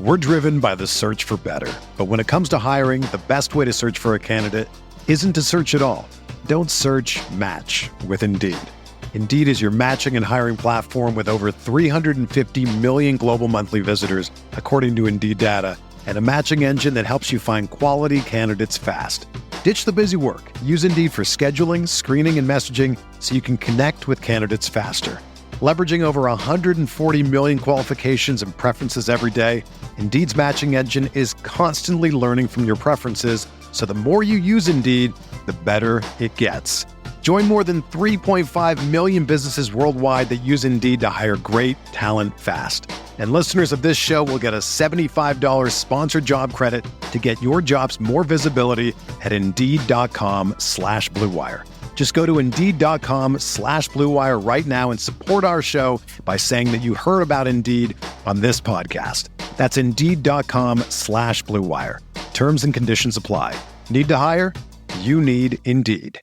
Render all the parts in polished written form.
We're driven by the search for better. But when it comes to hiring, the best way to search for a candidate isn't to search at all. Don't search, match with Indeed. Indeed is your matching and hiring platform with over 350 million global monthly visitors, according to Indeed data, and a matching engine that helps you find quality candidates fast. Ditch the busy work. Use Indeed for scheduling, screening, and messaging so you can connect with candidates faster. Leveraging over 140 million qualifications and preferences every day, Indeed's matching engine is constantly learning from your preferences, so the more you use Indeed, the better it gets. Join more than 3.5 million businesses worldwide that use Indeed to hire great talent fast. And listeners of this show will get a $75 sponsored job credit to get your jobs more visibility at Indeed.com/Blue Wire. Just go to Indeed.com/Blue Wire right now and support our show by saying that you heard about Indeed on this podcast. That's Indeed.com/Blue Wire. Terms and conditions apply. Need to hire? You need Indeed.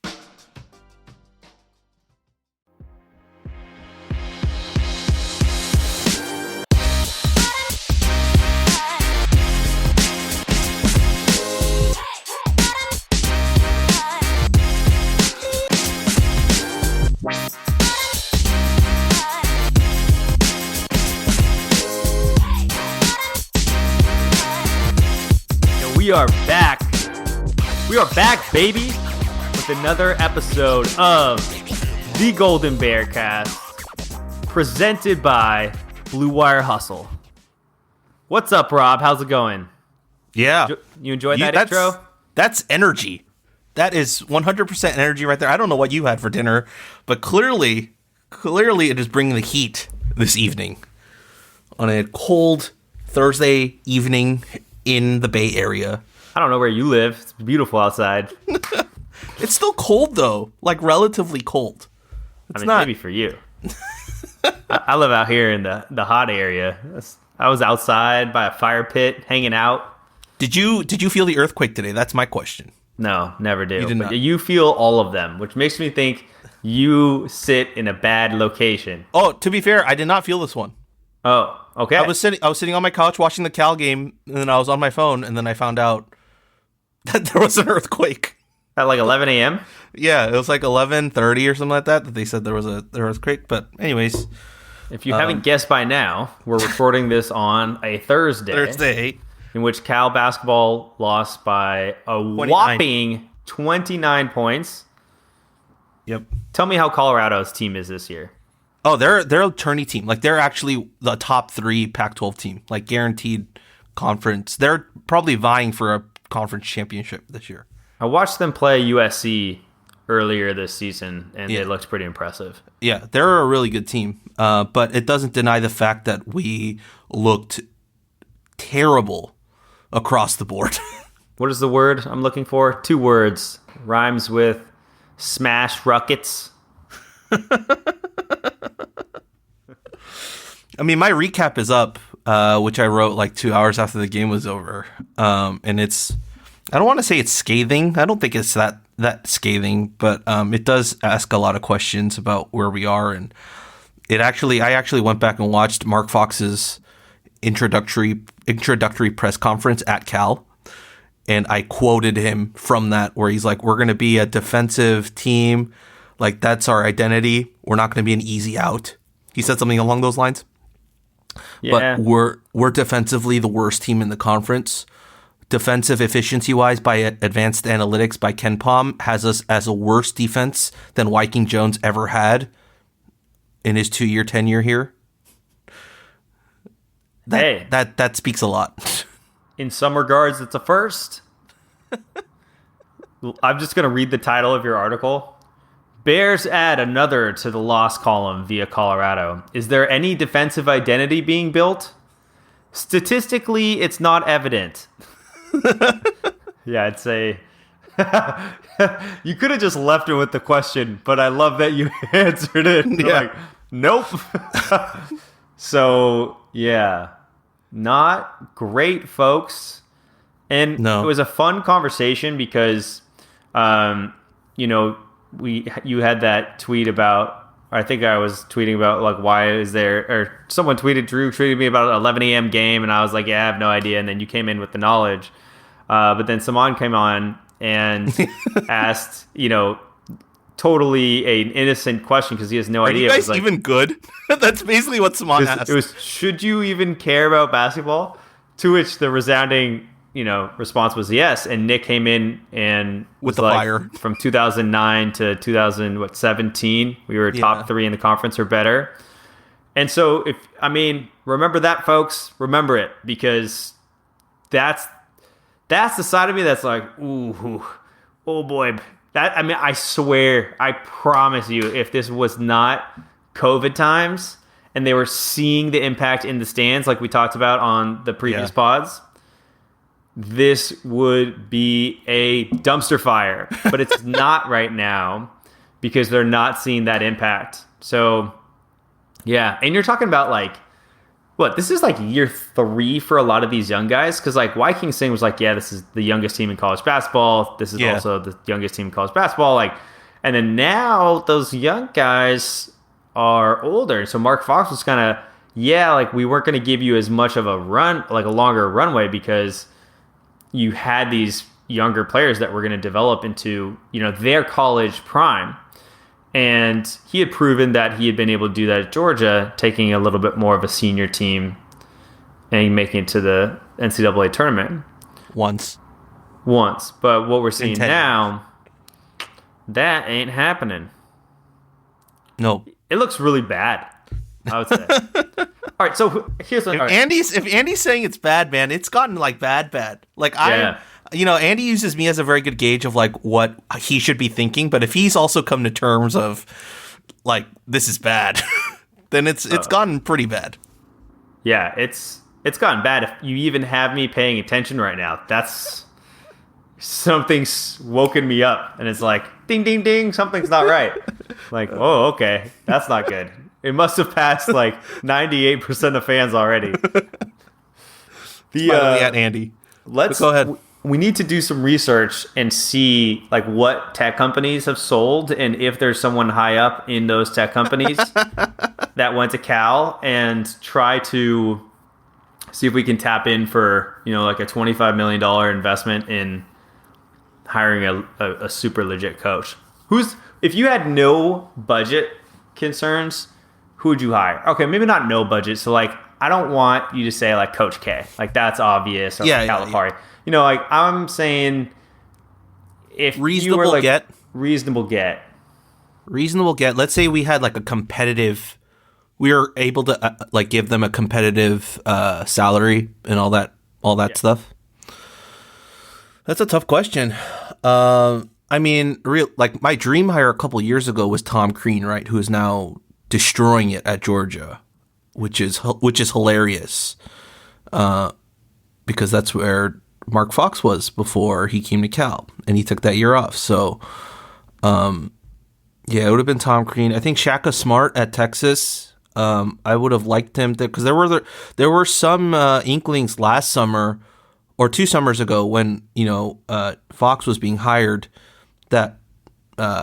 We are back. We are back, baby, with another episode of the Golden Bear Cast, presented by Blue Wire Hustle. What's up, Rob? How's it going? Yeah. You enjoyed that intro? That's energy. That is 100% energy right there. I don't know what you had for dinner, but clearly it is bringing the heat this evening on a cold Thursday evening in the Bay Area. I don't know where you live. It's beautiful outside. It's still cold, though. Like, relatively cold. Maybe for you. I live out here in the hot area. I was outside by a fire pit, hanging out. Did you feel the earthquake today? That's my question. No, never do. You did not. You feel all of them, which makes me think you sit in a bad location. Oh, to be fair, I did not feel this one. Oh, okay. I was sitting on my couch watching the Cal game, and then I was on my phone, and then I found out that there was an earthquake. At like 11 a.m.? Yeah, it was like 11:30 or something like that they said there was an earthquake. But anyways. If you haven't guessed by now, we're recording this on a Thursday. In which Cal basketball lost by a 29. whopping 29 points. Yep. Tell me how Colorado's team is this year. Oh, they're a tourney team. Like, they're actually the top 3 Pac-12 team. Like, guaranteed conference. They're probably vying for a conference championship this year. I watched them play USC earlier this season, and they looked pretty impressive. Yeah, they're a really good team. But it doesn't deny the fact that we looked terrible across the board. What is the word I'm looking for? 2 words. Rhymes with smash ruckets. I mean, my recap is up, which I wrote like 2 hours after the game was over. And I don't want to say it's scathing. I don't think it's that scathing, but it does ask a lot of questions about where we are. And I actually went back and watched Mark Fox's introductory press conference at Cal. And I quoted him from that, where he's like, we're going to be a defensive team. Like, that's our identity. We're not going to be an easy out. He said something along those lines. Yeah. But we're defensively the worst team in the conference. Defensive efficiency-wise, by advanced analytics by Ken Pom, has us as a worse defense than Viking Jones ever had in his 2-year tenure here. That speaks a lot. In some regards, it's a first. I'm just going to read the title of your article. Bears add another to the loss column via Colorado. Is there any defensive identity being built? Statistically, it's not evident. Yeah, I'd say you could have just left it with the question, but I love that you answered it. Yeah. Like, nope. So, yeah, not great, folks. And No. It was a fun conversation because, you had that tweet about I think I was tweeting about like why is there, or someone tweeted me about an 11 a.m. game, and I was like, yeah, I have no idea. And then you came in with the knowledge, but then Saman came on and asked, totally an innocent question because he has no idea. Are you guys even good? That's basically what Saman asked. It was, should you even care about basketball? To which the resounding, response was yes. And Nick came in and with the fire from 2009 to 2017, we were top 3 in the conference or better. And so remember that, folks. Remember it, because that's the side of me that's like, ooh, oh boy. I swear, I promise you, if this was not COVID times and they were seeing the impact in the stands like we talked about on the previous pods, this would be a dumpster fire. But it's not right now because they're not seeing that impact. So, yeah. And you're talking about this is like year 3 for a lot of these young guys, because like Viking Singh was like, yeah, this is the youngest team in college basketball. This is also the youngest team in college basketball. And then now those young guys are older. So Mark Fox was kind of, we weren't going to give you as much of a run, like a longer runway, because you had these younger players that were going to develop into, their college prime. And he had proven that he had been able to do that at Georgia, taking a little bit more of a senior team and making it to the NCAA tournament. Once. But what we're seeing now, that ain't happening. No. It looks really bad, I would say. All right, so here's what... If Andy's saying it's bad, man, it's gotten bad. Andy uses me as a very good gauge of what he should be thinking, but if he's also come to terms of this is bad, then it's gotten pretty bad. Yeah, it's gotten bad. If you even have me paying attention right now, that's something's woken me up, and it's like ding ding ding, something's not right. Oh, okay, that's not good. It must have passed 98% of fans already. Finally at Andy. Go ahead. We need to do some research and see what tech companies have sold, and if there's someone high up in those tech companies that went to Cal, and try to see if we can tap in for a $25 million investment in hiring a super legit coach. If you had no budget concerns, who would you hire? Okay, maybe not no budget. So I don't want you to say Coach K. That's obvious. Or Calipari. Yeah. I'm saying if reasonable you were get. Reasonable get. Let's say we had a competitive. We were able to give them a competitive salary and all that stuff. That's a tough question. My dream hire a couple years ago was Tom Crean, right? Who is now destroying it at Georgia, which is hilarious, because that's where Mark Fox was before he came to Cal, and he took that year off. So, it would have been Tom Crean. I think Shaka Smart at Texas. I would have liked him because there were some inklings last summer or 2 summers ago when Fox was being hired that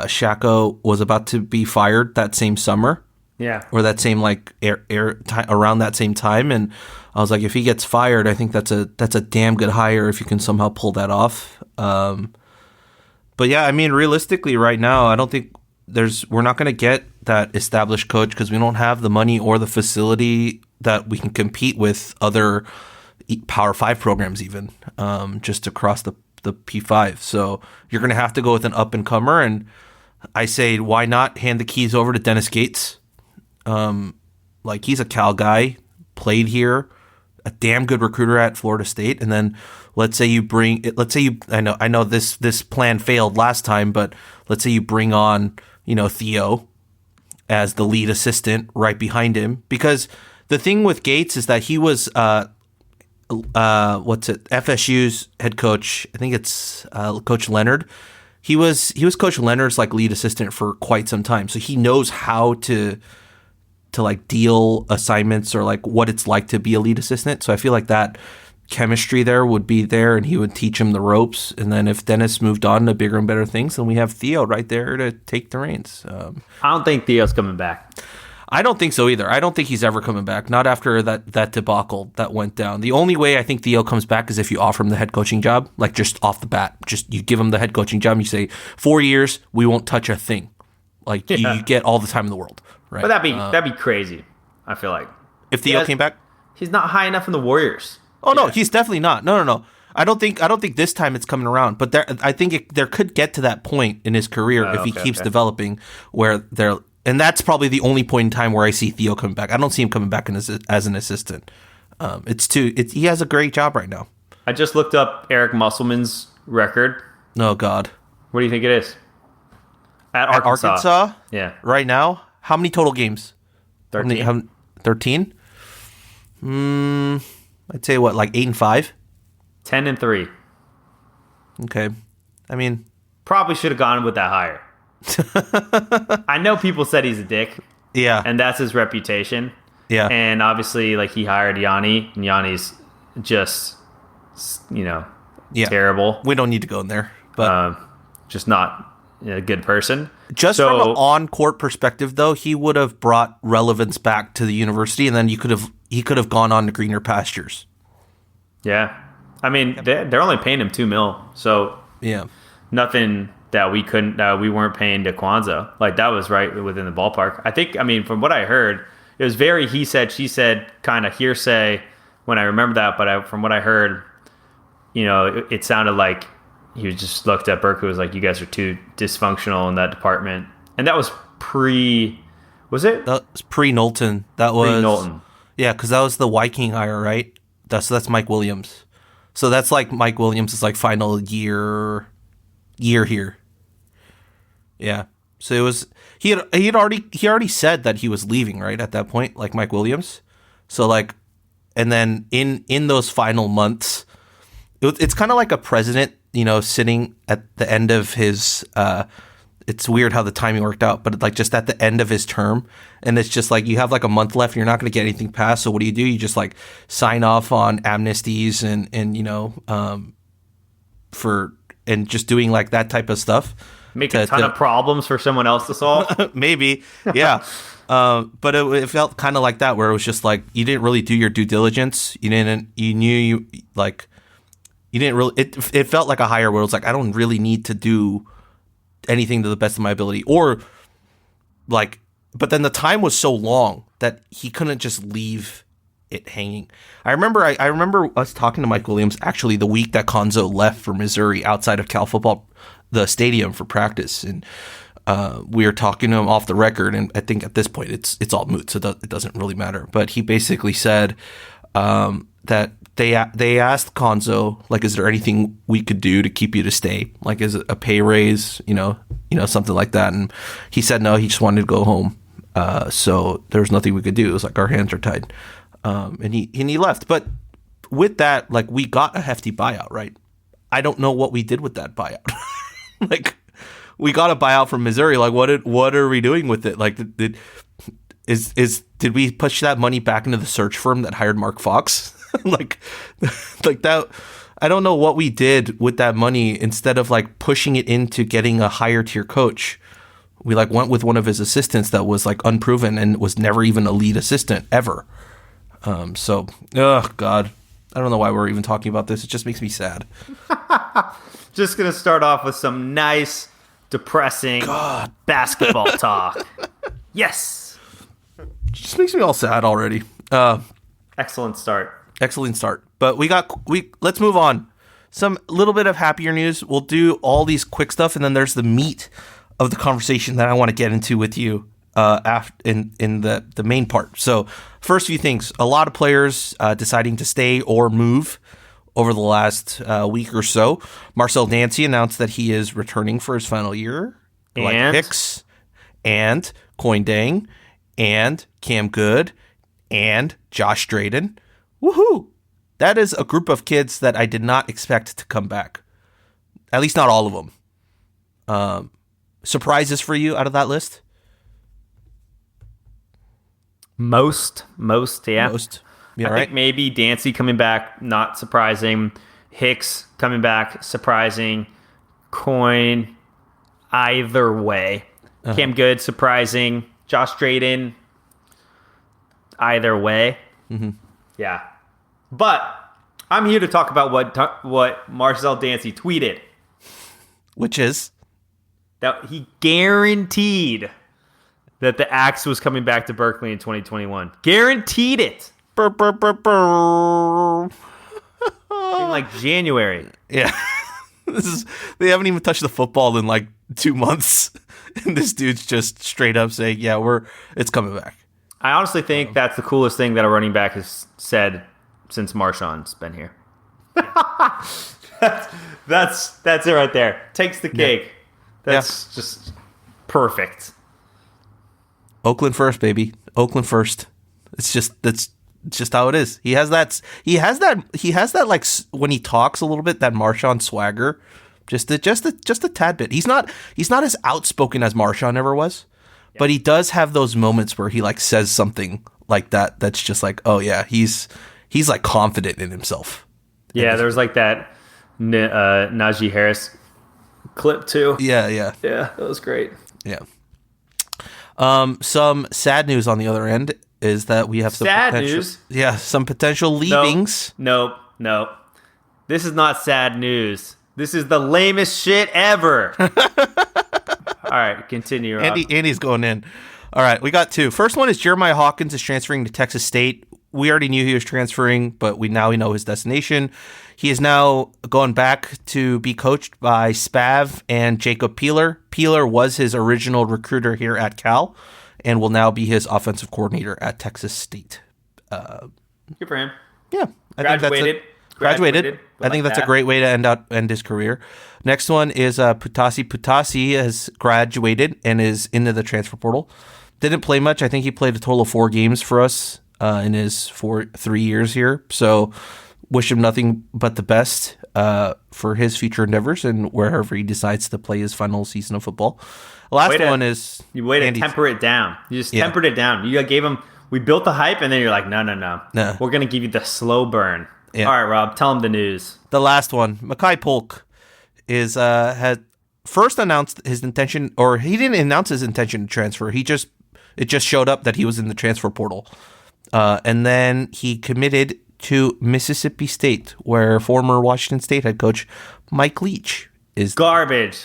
Shaka was about to be fired that same summer. Yeah. Or that same around that same time, and I was like, if he gets fired, I think that's a damn good hire if you can somehow pull that off. But yeah, realistically, right now, I don't think we're not going to get that established coach because we don't have the money or the facility that we can compete with other Power 5 programs, even just across the P5. So you're going to have to go with an up and comer, and I say, why not hand the keys over to Dennis Gates? He's a Cal guy, played here, a damn good recruiter at Florida State, and then I know this plan failed last time, but let's say you bring on Theo as the lead assistant right behind him, because the thing with Gates is that he was FSU's head coach. I think it's Coach Leonard. He was Coach Leonard's lead assistant for quite some time, so he knows how to deal assignments or what it's like to be a lead assistant. So I feel like that chemistry there would be there, and he would teach him the ropes. And then if Dennis moved on to bigger and better things, then we have Theo right there to take the reins. I don't think Theo's coming back. I don't think so either. I don't think he's ever coming back. Not after that debacle that went down. The only way I think Theo comes back is if you offer him the head coaching job, like just off the bat. Just you give him the head coaching job and you say, 4 years, we won't touch a thing. Like you get all the time in the world. Right? But that'd be crazy, I feel like. If Theo came back? He's not high enough in the Warriors. Oh, no, he's definitely not. No. I don't think this time it's coming around. But I think there could get to that point in his career if he keeps developing where they're... And that's probably the only point in time where I see Theo coming back. I don't see him coming back as an assistant. He has a great job right now. I just looked up Eric Musselman's record. Oh, God. What do you think it is? At Arkansas? Yeah. Right now? How many total games? 13. 13? I'd say what, like 8-5? 10-3. Okay. I mean... Probably should have gone with that higher. I know people said he's a dick. Yeah. And that's his reputation. Yeah. And obviously, like, he hired Yanni, and Yanni's just, terrible. We don't need to go in there. But just not a good person. Just from an on-court perspective, though, he would have brought relevance back to the university, and then he could have gone on to greener pastures. Yeah. I mean, they're only paying him $2 million, so yeah, nothing that we weren't paying to Kwanzaa. Like, that was right within the ballpark. I think, from what I heard, it was very he said, she said kind of hearsay when I remember that, but from what I heard, it sounded like he was just looked at Berkeley, was like, you guys are too dysfunctional in that department. And that was was it? That was pre-Knowlton. That was pre-Knowlton. Yeah, because that was the Viking hire, right? That's Mike Williams. So that's like Mike Williams' like final year here. Yeah. So it was he had already said that he was leaving, right, at that point, like Mike Williams. So like, and then in those final months, it's kind of like a president, sitting at the end of his. It's weird how the timing worked out, but like just at the end of his term, and it's just like you have like a month left, and you're not going to get anything passed. So what do? You just like sign off on amnesties and just doing like that type of stuff. Make a ton of problems for someone else to solve. Maybe, yeah. But it felt kind of like that, where it was just like you didn't really do your due diligence. It felt like a hire where it was like, I don't really need to do anything to the best of my ability, or like, but then the time was so long that he couldn't just leave it hanging. I remember us talking to Mike Williams actually the week that Konzo left for Missouri outside of Cal football, the stadium, for practice, and we were talking to him off the record, and I think at this point it's all moot, so it doesn't really matter. But he basically said that they asked Konzo, like, is there anything we could do to keep you to stay? Like, is it a pay raise, something like that? And he said no, he just wanted to go home. So there was nothing we could do. It was like our hands are tied. And he left. But with that, like, we got a hefty buyout, right? I don't know what we did with that buyout. Like, we got a buyout from Missouri. Like, what are we doing with it? Like, did we push that money back into the search firm that hired Mark Fox? like that. I don't know what we did with that money. Instead of like pushing it into getting a higher tier coach, we like went with one of his assistants that was like unproven and was never even a lead assistant ever. So, oh God, I don't know why we're even talking about this. It just makes me sad. Just gonna start off with some nice, depressing basketball talk. Yes, it just makes me all sad already. Excellent start. But let's move on. Some little bit of happier news. We'll do all these quick stuff, and then there's the meat of the conversation that I want to get into with you in the main part. So first few things, a lot of players deciding to stay or move over the last week or so. Marcel Dancy announced that he is returning for his final year. Like Hicks and Coin Dang and Cam Good and Josh Drayden. Woohoo! That is a group of kids that I did not expect to come back. At least not all of them. Surprises for you out of that list? Most, yeah. Most. Yeah, I think maybe Dancy coming back, not surprising. Hicks coming back, surprising. Coin, either way. Cam Good, surprising. Josh Drayden, either way. Mm-hmm. Yeah. But I'm here to talk about what Marcel Dancy tweeted. Which is? That he guaranteed that the Axe was coming back to Berkeley in 2021. Guaranteed it. Burr, burr, burr, burr. In like January. Yeah. They haven't even touched the football in like 2 months. And this dude's just straight up saying, yeah, it's coming back. I honestly think that's the coolest thing that a running back has said since Marshawn's been here. that's it right there. Takes the cake. That's just perfect. Oakland first, baby. Oakland first. That's just how it is. He has that like when he talks a little bit, that Marshawn swagger. Just a tad bit. He's not as outspoken as Marshawn ever was, but he does have those moments where he like says something like that. That's just like, oh yeah, he's like confident in himself. Yeah, there's like that Najee Harris clip too. Yeah, that was great. Yeah. Some sad news on the other end is that we have some some potential leavings. Nope. This is not sad news. This is the lamest shit ever. All right, continue. Andy's going in. All right, we got two. First one is Jeremiah Hawkins is transferring to Texas State. We already knew he was transferring, but we know his destination. He is now going back to be coached by Spav and Jacob Peeler. Peeler was his original recruiter here at Cal and will now be his offensive coordinator at Texas State. Good for him. Yeah. Graduated. I think that's a great way to end his career. Next one is Putasi. Putasi has graduated and is into the transfer portal. Didn't play much. I think he played a total of 4 games for us in his 3 years here. So wish him nothing but the best for his future endeavors and wherever he decides to play his final season of football. Last one is... You way to temper it down. You just tempered it down. You gave him... We built the hype, and then you're like, no. We're going to give you the slow burn. Yeah. All right, Rob, tell him the news. The last one, Makai Polk had first announced his intention, or he didn't announce his intention to transfer. It just showed up that he was in the transfer portal. And then he committed to Mississippi State, where former Washington State head coach Mike Leach is garbage.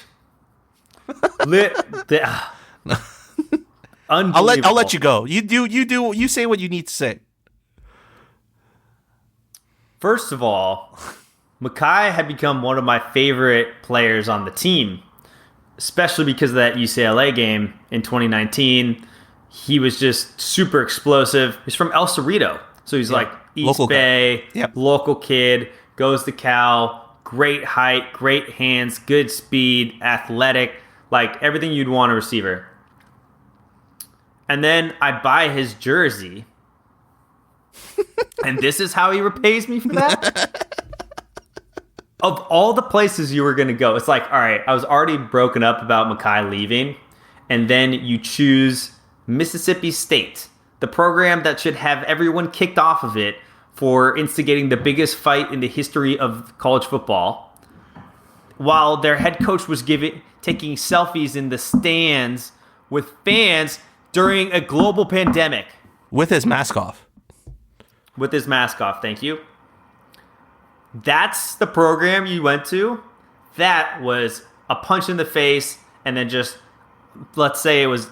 I'll let you go. You say what you need to say. First of all, Makai had become one of my favorite players on the team, especially because of that UCLA game in 2019. He was just super explosive. He's from El Cerrito, so he's like East local Bay, yep. Local kid, goes to Cal, great height, great hands, good speed, athletic, like everything you'd want a receiver. And then I buy his jersey. And this is how he repays me for that? Of all the places you were going to go, it's like, all right, I was already broken up about Makai leaving. And then you choose Mississippi State, the program that should have everyone kicked off of it for instigating the biggest fight in the history of college football. While their head coach was taking selfies in the stands with fans during a global pandemic. With his mask off. With his mask off, thank you. That's the program you went to? That was a punch in the face, and then just, let's say it was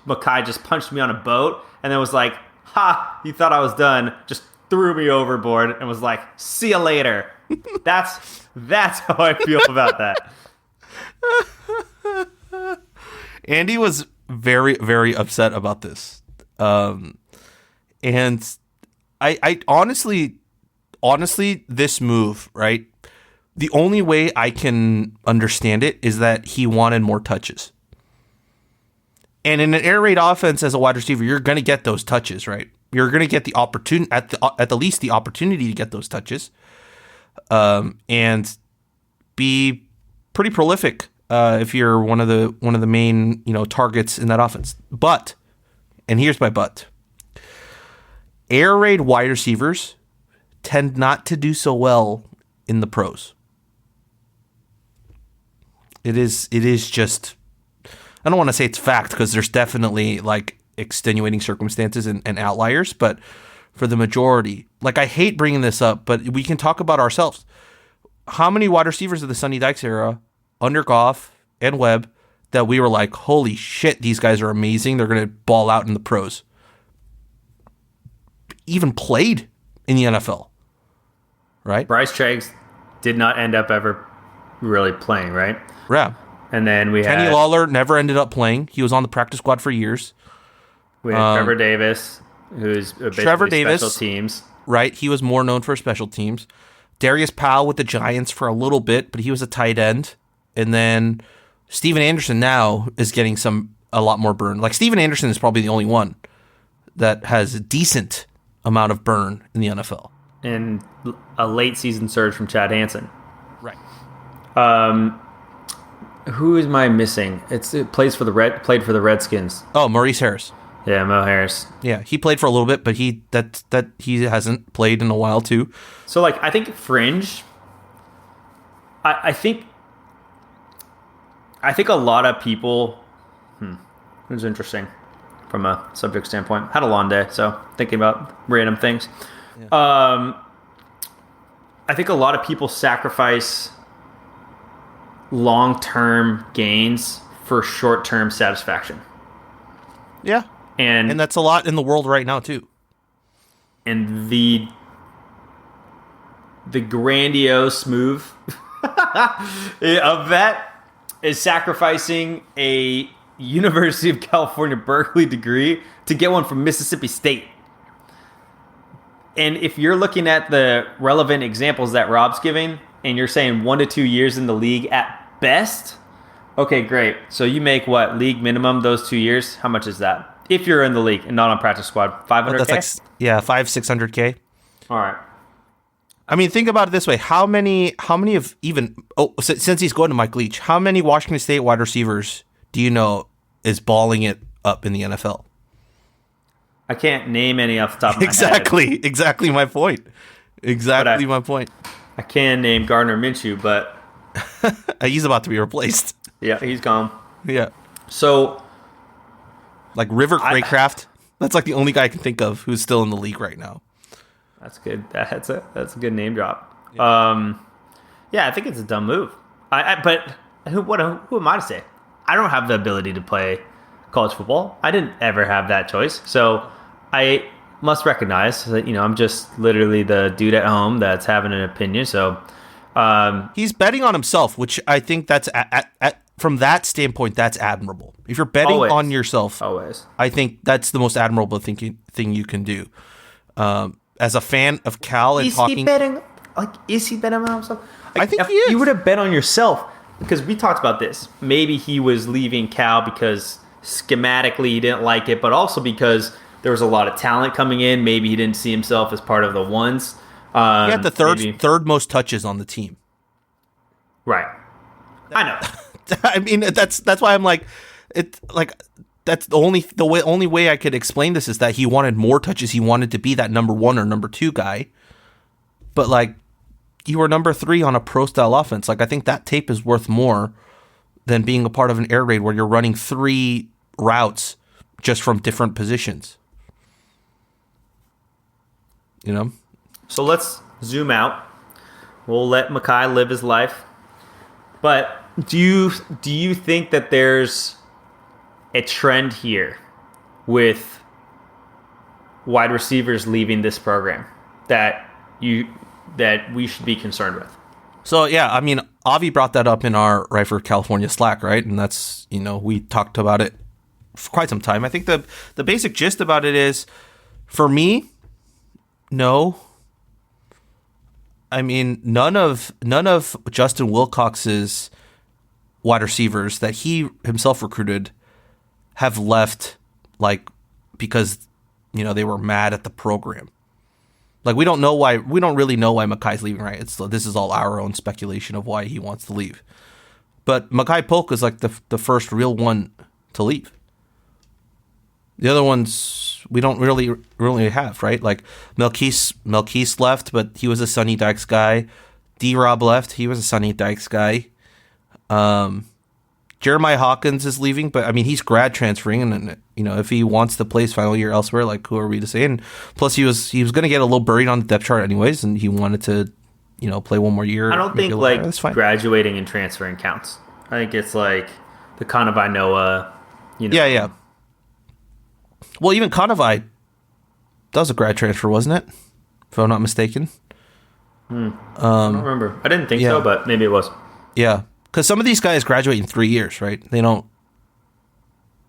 Makai just punched me on a boat, and then was like, ha, you thought I was done, just threw me overboard, and was like, see you later. That's how I feel about that. Andy was very, very upset about this. And I honestly, this move, right? The only way I can understand it is that he wanted more touches. And in an air raid offense as a wide receiver, you're going to get those touches, right? You're going to get the opportunity, at the least the opportunity to get those touches, and be pretty prolific if you're one of the main targets in that offense. But, and here's my but. air raid wide receivers tend not to do so well in the pros. It is just, I don't want to say it's fact because there's definitely like extenuating circumstances and outliers, but for the majority, like I hate bringing this up, but we can talk about ourselves. How many wide receivers of the Sonny Dykes era under Goff and Webb that we were like, holy shit, these guys are amazing. They're going to ball out in the pros. Even played in the NFL, right? Bryce Treggs did not end up ever really playing, right? Yeah. And then we Kenny had Lawler never ended up playing. He was on the practice squad for years. we had Trevor Davis, who's basically special teams. Right. He was more known for special teams. Darius Powell with the Giants for a little bit, but he was a tight end. And then Steven Anderson now is getting a lot more burn. Like Steven Anderson is probably the only one that has a decent amount of burn in the NFL. And a late season surge from Chad Hansen. Right. Who is my missing? It played for the Redskins. Oh, Maurice Harris. Yeah, Mo Harris. Yeah, he played for a little bit, but he hasn't played in a while too. So like I think fringe. I think a lot of people. It was interesting from a subject standpoint. Had a long day, so thinking about random things. Yeah. I think a lot of people sacrifice long-term gains for short-term satisfaction. Yeah. And that's a lot in the world right now too. And the grandiose move of that is sacrificing a University of California, Berkeley degree to get one from Mississippi State. And if you're looking at the relevant examples that Rob's giving, and you're saying 1 to 2 years in the league at best, okay, great. So you make what, league minimum those 2 years? How much is that? If you're in the league and not on practice squad, $500K? That's like, yeah, $600K. All right. I mean, think about it this way: how many of even since he's going to Mike Leach, how many Washington State wide receivers do you know is balling it up in the NFL? I can't name any off the top of my head. Exactly my point. My point. I can name Gardner Minshew, but he's about to be replaced. Yeah, he's gone. Yeah. So, like River Craycraft, that's like the only guy I can think of who's still in the league right now. That's good. That's a good name drop. Yeah, I think it's a dumb move. But who am I to say? I don't have the ability to play college football. I didn't ever have that choice. So I must recognize that, I'm just literally the dude at home that's having an opinion. So he's betting on himself, which I think that's from that standpoint, that's admirable. If you're betting on yourself, I think that's the most admirable thing you can do. As a fan of Cal and is he betting on himself? I think he is. You would have bet on yourself because we talked about this. Maybe he was leaving Cal because schematically he didn't like it, but also because there was a lot of talent coming in. Maybe he didn't see himself as part of the ones. He had the third most touches on the team. Right. I know. I mean, that's why I'm like, that's the only way I could explain this is that he wanted more touches. He wanted to be that number 1 or number 2 guy. But like, you were number 3 on a pro style offense. Like, I think that tape is worth more than being a part of an air raid where you're running 3 routes just from different positions. So let's zoom out. We'll let Mekhi live his life. But do you think that there's a trend here with wide receivers leaving this program that we should be concerned with? So yeah, I mean, Avi brought that up in our Right for California Slack, right? And that's, we talked about it for quite some time. I think the basic gist about it is, for me, no. I mean, none of Justin Wilcox's wide receivers that he himself recruited have left, like, because they were mad at the program. Like, we don't really know why Mekhi's leaving, right? This is all our own speculation of why he wants to leave. But Mekhi Polk is like the first real one to leave. The other ones we don't really have, right? Like Melquise left, but he was a Sonny Dykes guy. D-Rob left, he was a Sonny Dykes guy. Jeremiah Hawkins is leaving, but I mean he's grad transferring, and if he wants to play his final year elsewhere, like who are we to say? And plus he was going to get a little buried on the depth chart anyways, and he wanted to play one more year. I don't think like graduating and transferring counts. I think it's like the Conavai Noah. Yeah. Well, even Conavai, that was a grad transfer, wasn't it? If I'm not mistaken. I don't remember. I didn't think so, but maybe it was. Yeah, because some of these guys graduate in 3 years, right? They don't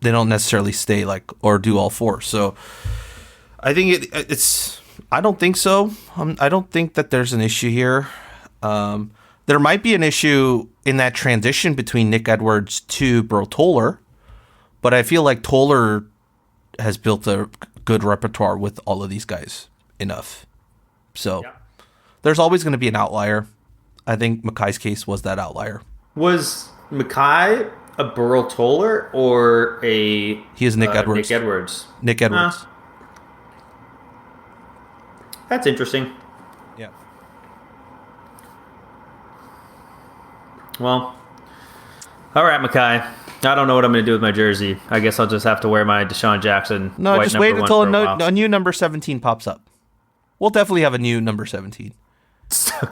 necessarily stay or do all 4. So I think it's. I don't think so. I don't think that there's an issue here. There might be an issue in that transition between Nick Edwards to Bro Toller, but I feel like Toller has built a good repertoire with all of these guys enough. So there's always going to be an outlier. I think Mackay's case was that outlier. Was Mackay a Burl Toller or a... He is Nick Edwards. Nick Edwards. That's interesting. Yeah. Well, all right, Mackay. I don't know what I'm going to do with my jersey. I guess I'll just have to wear my Deshaun Jackson. No, just wait until a new number 17 pops up. We'll definitely have a new number 17.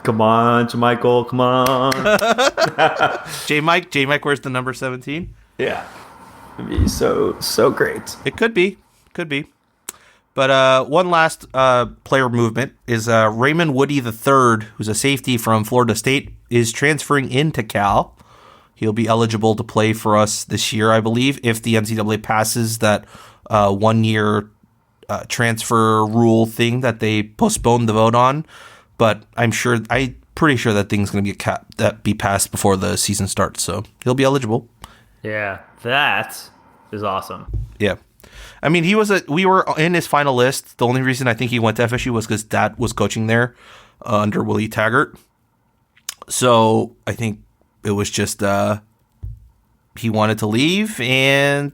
Come on, Michael. Come on. J Mike wears the number 17. Yeah. It'd be so great. It could be. But one last player movement is Raymond Woody III, who's a safety from Florida State, is transferring into Cal. He'll be eligible to play for us this year, I believe, if the NCAA passes that 1 year transfer rule thing that they postponed the vote on. But I'm pretty sure that thing's going to be passed before the season starts. So he'll be eligible. Yeah, that is awesome. Yeah. I mean, we were in his final list. The only reason I think he went to FSU was because Dad was coaching there under Willie Taggart. So I think it was just he wanted to leave, and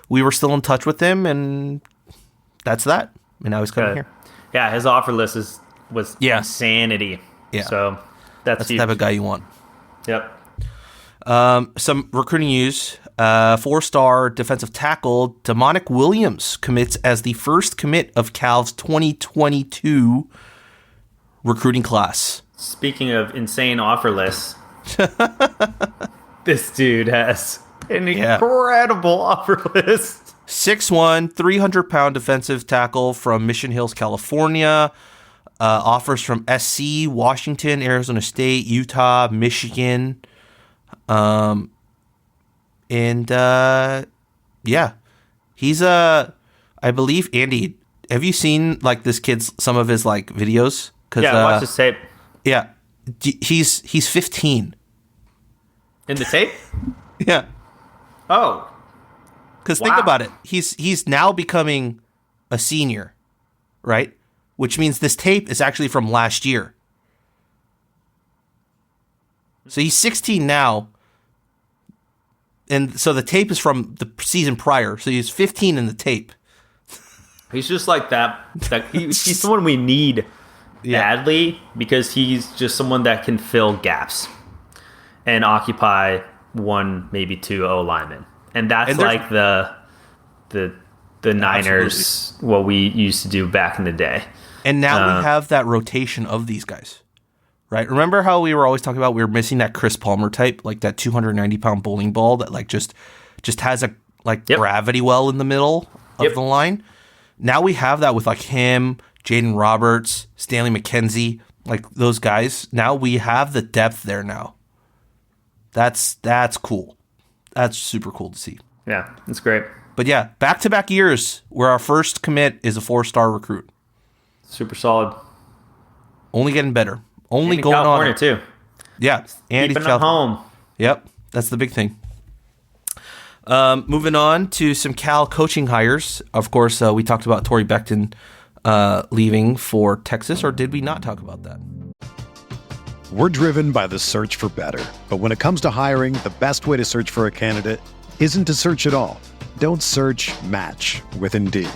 we were still in touch with him, and that's that. And now he's coming here. Yeah, his offer list was insanity. Yeah. So that's the type of guy you want. Yep. Some recruiting news. 4-star defensive tackle Demonic Williams commits as the first commit of Cal's 2022 recruiting class. Speaking of insane offer lists, this dude has an incredible offer list. 6'1", 300-pound defensive tackle from Mission Hills, California. Offers from SC, Washington, Arizona State, Utah, Michigan. He's I believe, Andy, have you seen this kid's, some of his videos? I watched his tape. Yeah. He's 15. In the tape? Yeah. Oh. Because think about it. He's now becoming a senior, right? Which means this tape is actually from last year. So he's 16 now. And so the tape is from the season prior. So he's 15 in the tape. He's just like that. He's someone we need badly because he's just someone that can fill gaps and occupy one, maybe two O-linemen. And that's like the Niners, what we used to do back in the day. And now we have that rotation of these guys. Right? Remember how we were always talking about we were missing that Chris Palmer type, like that 290-pound bowling ball that just has a gravity well in the middle of the line. Now we have that with him, Jaden Roberts, Stanley McKenzie, those guys. Now we have the depth there now. That's cool. That's super cool to see. Yeah, that's great. But yeah, back-to-back years where our first commit is a 4-star recruit. Super solid. Only getting better. Only going California on. too. Yeah. And keeping them home. Yep. That's the big thing. Moving on to some Cal coaching hires. Of course, we talked about Torrey Becton leaving for Texas, or did we not talk about that? We're driven by the search for better. But when it comes to hiring, the best way to search for a candidate isn't to search at all. Don't search, match with Indeed.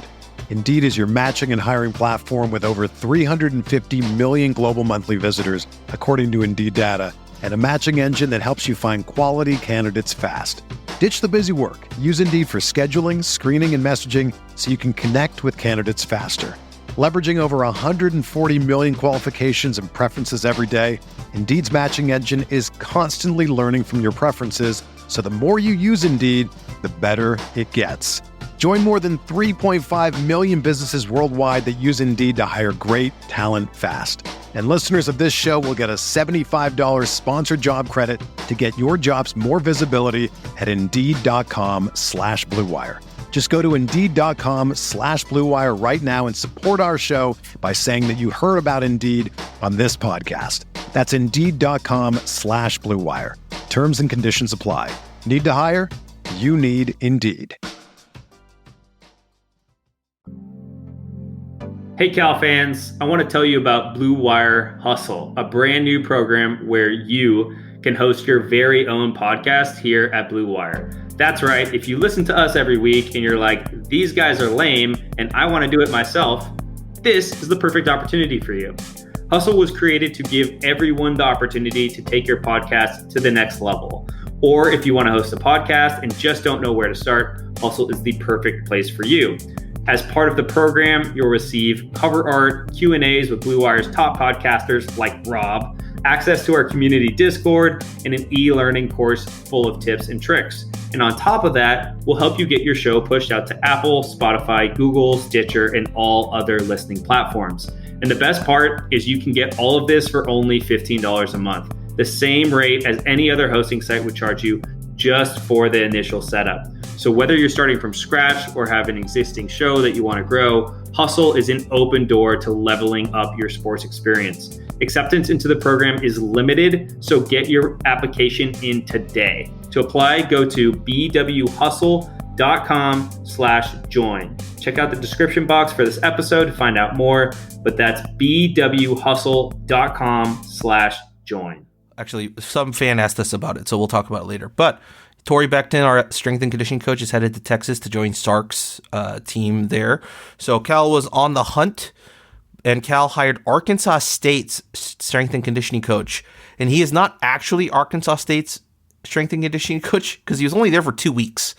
Indeed is your matching and hiring platform with over 350 million global monthly visitors, according to Indeed data, and a matching engine that helps you find quality candidates fast. Ditch the busy work. Use Indeed for scheduling, screening, and messaging so you can connect with candidates faster. Leveraging over 140 million qualifications and preferences every day, Indeed's matching engine is constantly learning from your preferences, so the more you use Indeed, the better it gets. Join more than 3.5 million businesses worldwide that use Indeed to hire great talent fast. And listeners of this show will get a $75 sponsored job credit to get your jobs more visibility at Indeed.com/Blue Wire. Just go to Indeed.com/Blue Wire right now and support our show by saying that you heard about Indeed on this podcast. That's Indeed.com/Blue Wire. Terms and conditions apply. Need to hire? You need Indeed. Hey Cal fans, I want to tell you about Blue Wire Hustle, a brand new program where you can host your very own podcast here at Blue Wire. That's right, if you listen to us every week and you're like, these guys are lame and I want to do it myself, this is the perfect opportunity for you. Hustle was created to give everyone the opportunity to take your podcast to the next level. Or if you want to host a podcast and just don't know where to start, Hustle is the perfect place for you. As part of the program, you'll receive cover art, Q&As with Blue Wire's top podcasters like Rob, access to our community Discord, and an e-learning course full of tips and tricks. And on top of that, we'll help you get your show pushed out to Apple, Spotify, Google, Stitcher, and all other listening platforms. And the best part is you can get all of this for only $15 a month, the same rate as any other hosting site would charge you just for the initial setup. So whether you're starting from scratch or have an existing show that you want to grow, Hustle is an open door to leveling up your sports experience. Acceptance into the program is limited, so get your application in today. To apply, go to bwhustle.com/join. Check out the description box for this episode to find out more, but that's bwhustle.com/join. Actually, some fan asked us about it, so we'll talk about it later. But Tori Beckton, our strength and conditioning coach, is headed to Texas to join Sark's team there. So Cal was on the hunt, and Cal hired Arkansas State's strength and conditioning coach. And he is not actually Arkansas State's strength and conditioning coach because he was only there for 2 weeks,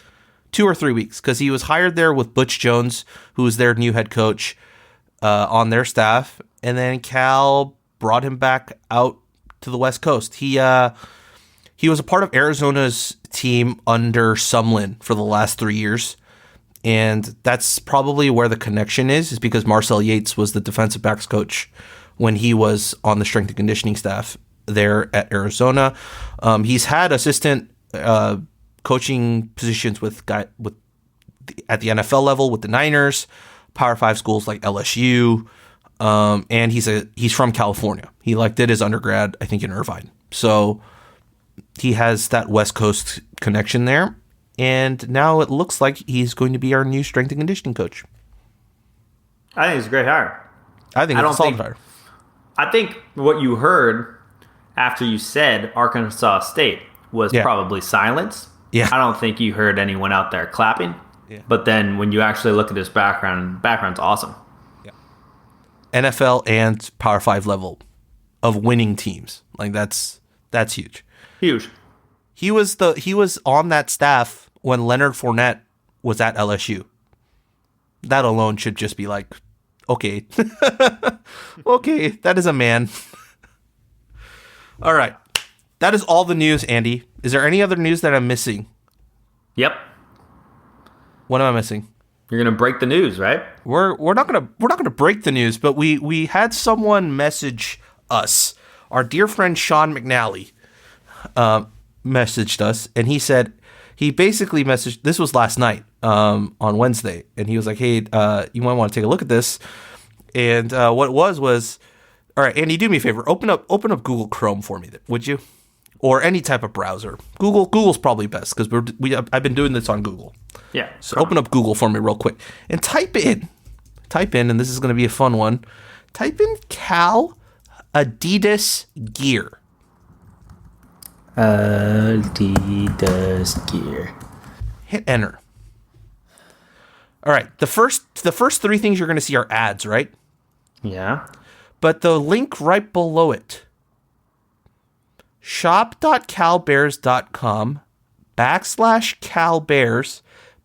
2 or 3 weeks, because he was hired there with Butch Jones, who was their new head coach on their staff. And then Cal brought him back out to the West Coast. He was a part of Arizona's team under Sumlin for the last 3 years. And that's probably where the connection is because Marcel Yates was the defensive backs coach when he was on the strength and conditioning staff there at Arizona. He's had assistant coaching positions at the NFL level with the Niners, Power 5 schools like LSU, and he's from California. He did his undergrad, I think, in Irvine. So he has that West Coast connection there. And now it looks like he's going to be our new strength and conditioning coach. I think it's a great hire. I think it's a solid hire. I think what you heard after you said Arkansas State was probably silence. Yeah. I don't think you heard anyone out there clapping. Yeah. But then when you actually look at his background's awesome. Yeah. NFL and Power 5 level of winning teams. That's huge. Huge. He was on that staff when Leonard Fournette was at LSU. That alone should just be like, okay. Okay, that is a man. All right. That is all the news, Andy. Is there any other news that I'm missing? Yep. What am I missing? You're gonna break the news, right? We're not gonna break the news, but we had someone message us. Our dear friend Sean McNally messaged us, and he basically messaged. This was last night on Wednesday, and he was like, "Hey, you might want to take a look at this." And what it was, all right, Andy, do me a favor, open up Google Chrome for me, would you? Or any type of browser. Google's probably best because I've been doing this on Google. Yeah. So open up Google for me real quick and type in, and this is going to be a fun one. Type in Cal Adidas gear. Adidas gear. Hit enter. All right. The first three things you're going to see are ads, right? Yeah. But the link right below it, shop.calbears.com /calbears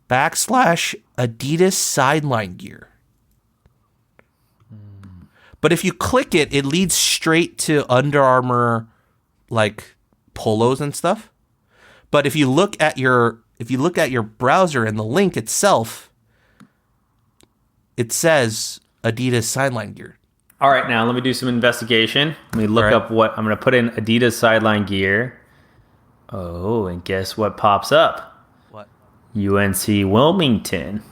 /Adidas sideline gear. But if you click it, it leads straight to Under Armour, like polos and stuff. But if you look at your browser and the link itself, it says Adidas sideline gear. All right, now let me do some investigation. Let me look up what I'm going to put in Adidas sideline gear. Oh, and guess what pops up? What? UNC Wilmington.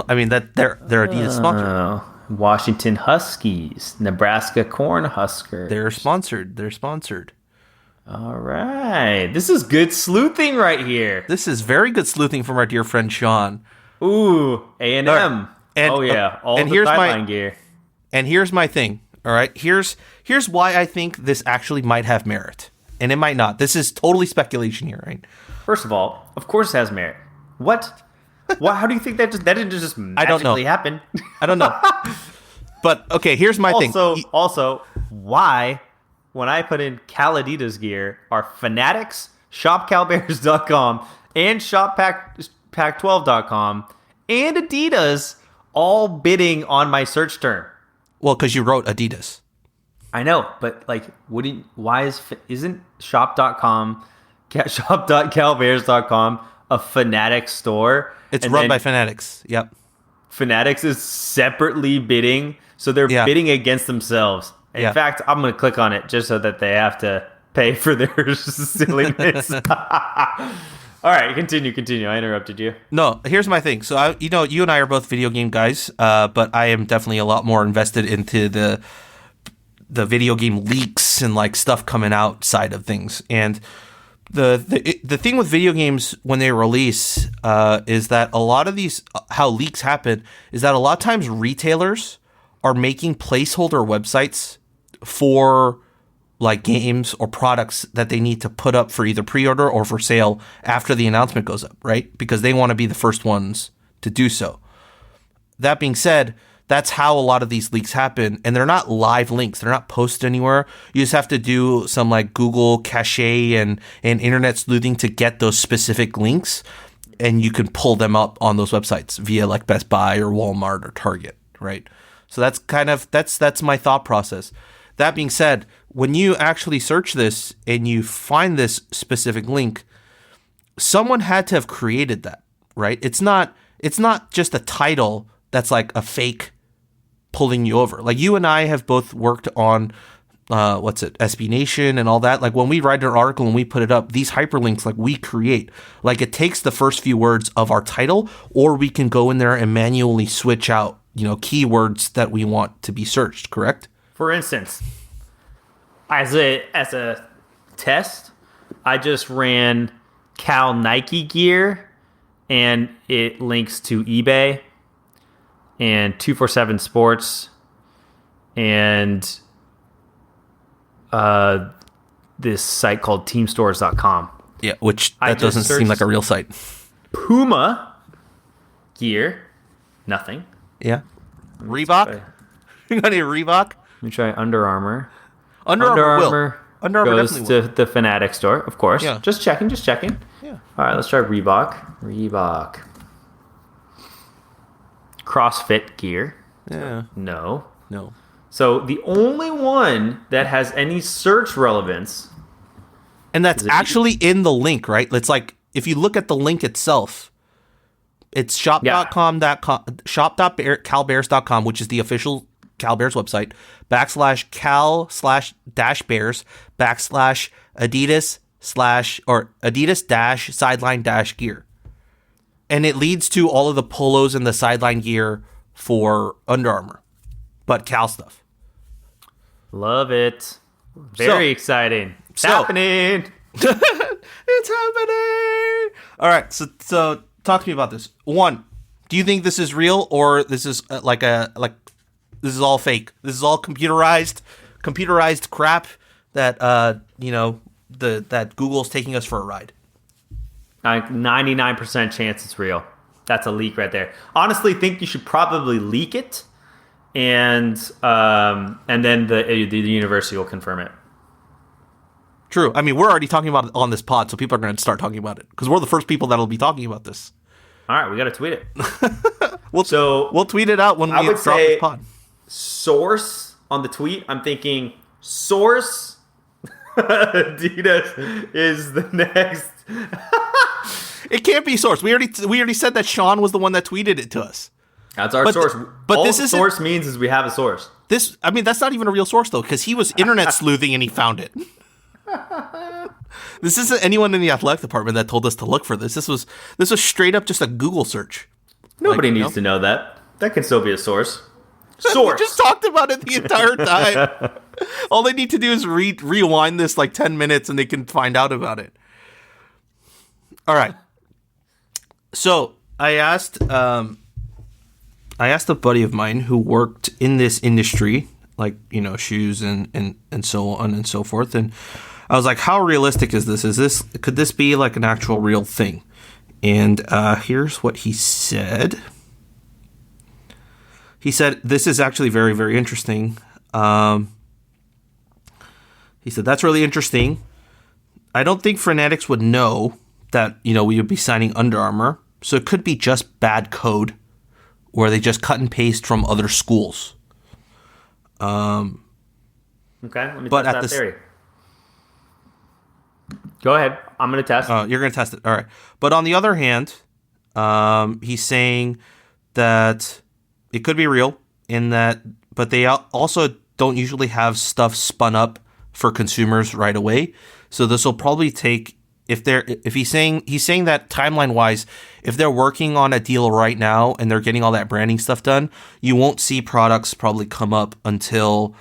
I mean that they're Adidas sponsored. Washington Huskies, Nebraska Cornhuskers. They're sponsored. All right. This is good sleuthing right here. This is very good sleuthing from our dear friend Sean. Ooh, A&M. Right. Oh yeah, all and the here's sideline gear. And here's my thing. All right, here's why I think this actually might have merit, and it might not. This is totally speculation here, right? First of all, of course it has merit. What? How do you think that didn't just magically happen? I don't know. But okay, here's my thing. Also, why when I put in Cal Adidas gear are Fanatics, ShopCalBears.com, and ShopPack12.com and Adidas all bidding on my search term? Well, because you wrote Adidas. I know, but like, isn't shop.calbears.com a Fanatics store? It's run by Fanatics. Yep. Fanatics is separately bidding, so they're bidding against themselves. In fact, I'm going to click on it just so that they have to pay for their silliness. All right, continue. I interrupted you. No, here's my thing. So, you and I are both video game guys, but I am definitely a lot more invested into the video game leaks and like stuff coming outside of things. And the thing with video games when they release is that a lot of these, how leaks happen, is that a lot of times retailers are making placeholder websites for like games or products that they need to put up for either pre-order or for sale after the announcement goes up, right? Because they want to be the first ones to do so. That being said, that's how a lot of these leaks happen, and they're not live links. They're not posted anywhere. You just have to do some like Google cache and internet sleuthing to get those specific links, and you can pull them up on those websites via like Best Buy or Walmart or Target, right? So that's that's my thought process. That being said, when you actually search this and you find this specific link, someone had to have created that, right? It's not just a title that's like a fake pulling you over. Like you and I have both worked on SB Nation and all that. Like when we write an article and we put it up, these hyperlinks like we create. Like it takes the first few words of our title, or we can go in there and manually switch out, keywords that we want to be searched, correct? For instance, as a test, I just ran Cal Nike gear, and it links to eBay and 247 Sports and this site called teamstores.com. Yeah, which that doesn't seem like a real site. Puma gear, nothing. Yeah. Reebok? You got any Reebok? Let me try Under Armour. Under Armour goes to the Fanatic store, of course. Yeah. Just checking. Yeah. All right, let's try Reebok. CrossFit gear. Yeah. No. So the only one that has any search relevance, and that's actually in the link, right? It's like if you look at the link itself, it's shop.calbears.com, which is the official Cal Bears website, /Cal/Bears /Adidas/ sideline -gear. And it leads to all of the polos and the sideline gear for Under Armour, but Cal stuff. Love it. Very exciting. It's happening. It's happening. All right. So talk to me about this. One, do you think this is real, or this is this is all fake? This is all computerized crap that that Google's taking us for a ride. 99% chance it's real. That's a leak right there. Honestly, think you should probably leak it, and then the university will confirm it. True. I mean, we're already talking about it on this pod, so people are going to start talking about it because we're the first people that'll be talking about this. All right, we got to tweet it. We'll tweet it out when we drop this pod. Source on the tweet. I'm thinking source. Adidas is the next. It can't be source. We already said that Sean was the one that tweeted it to us. That's our source. But all this is source means is we have a source. That's not even a real source though, because he was internet sleuthing and he found it. This isn't anyone in the athletic department that told us to look for this. This was straight up just a Google search. Nobody needs to know that. That can still be a source. Source. We just talked about it the entire time. All they need to do is rewind this like 10 minutes and they can find out about it. All right. So I asked a buddy of mine who worked in this industry, like, shoes and so on and so forth. And I was like, how realistic is this? Could this be like an actual real thing? And here's what he said. He said, this is actually very, very interesting. He said, that's really interesting. I don't think Fanatics would know that, we would be signing Under Armour. So it could be just bad code where they just cut and paste from other schools. Okay, let me test that theory. Go ahead. I'm going to test. You're going to test it. All right. But on the other hand, he's saying that it could be real but they also don't usually have stuff spun up for consumers right away. So this will probably take, if he's saying that timeline wise, if they're working on a deal right now and they're getting all that branding stuff done, you won't see products probably come up until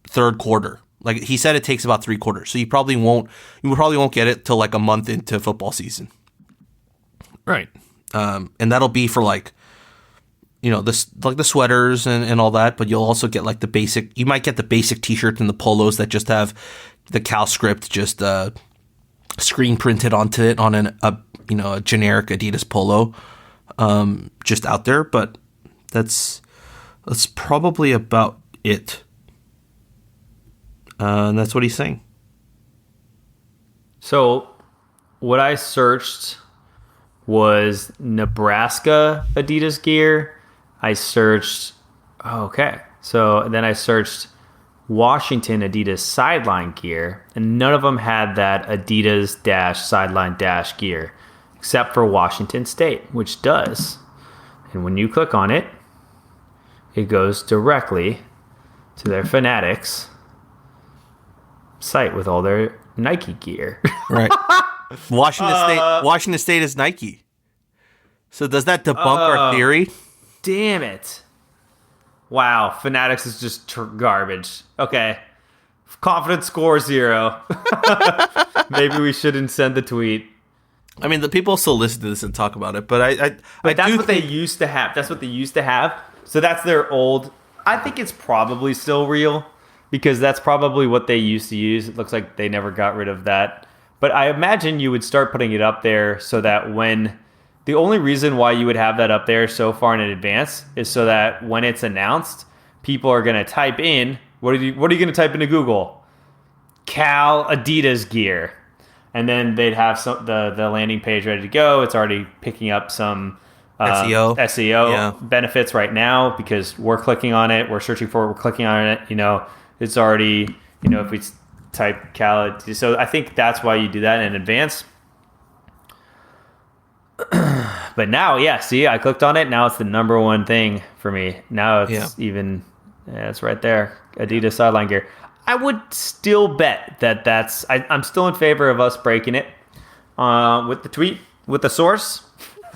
third quarter. Like he said, it takes about 3 quarters. So you probably won't get it till like a month into football season. Right. And that'll be for like, the sweaters and all that, but you'll also get like you might get the basic t-shirts and the polos that just have the Cal script just screen printed onto it on a generic Adidas polo just out there, but that's probably about it. And that's what he's saying. So what I searched was Nebraska Adidas gear. I searched, so then I searched Washington Adidas sideline gear, and none of them had that Adidas sideline gear, except for Washington State, which does. And when you click on it, it goes directly to their Fanatics site with all their Nike gear. Right. Washington State is Nike. So does that debunk our theory? Damn it. Wow, Fanatics is just garbage. Okay. Confidence score 0. Maybe we shouldn't send the tweet. I mean, the people still listen to this and talk about it, but that's what they used to have. That's what they used to have. So that's their old. I think it's probably still real because that's probably what they used to use. It looks like they never got rid of that. But I imagine you would start putting it up there so that the only reason why you would have that up there so far in advance is so that when it's announced, people are going to type in, what are you going to type into Google? Cal Adidas gear. And then they'd have the landing page ready to go. It's already picking up some SEO benefits right now because we're clicking on it. We're searching for it. We're clicking on it. It's already, if we type Cal. So I think that's why you do that in advance. But now, see, I clicked on it. Now it's the number one thing for me. Now it's it's right there. Adidas sideline gear. I would still bet that's. I'm still in favor of us breaking it with the tweet, with the source.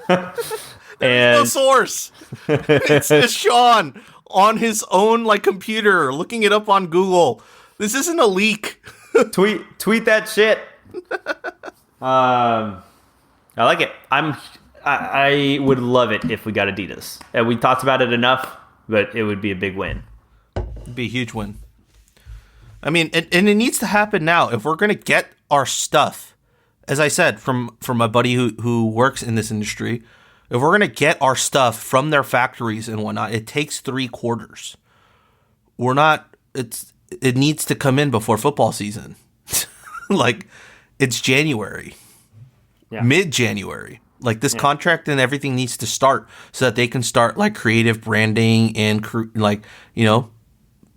There's no source. It's just Sean on his own like computer looking it up on Google. This isn't a leak. Tweet that shit. I like it. I would love it if we got Adidas. And we talked about it enough, but it would be a big win. It'd be a huge win. I mean, and it needs to happen now. If we're going to get our stuff, as I said, from my buddy who works in this industry, If we're going to get our stuff from their factories and whatnot, it takes 3 quarters. It needs to come in before football season. Like, it's January, mid-January. Like, this contract and everything needs to start so that they can start, like, creative branding and,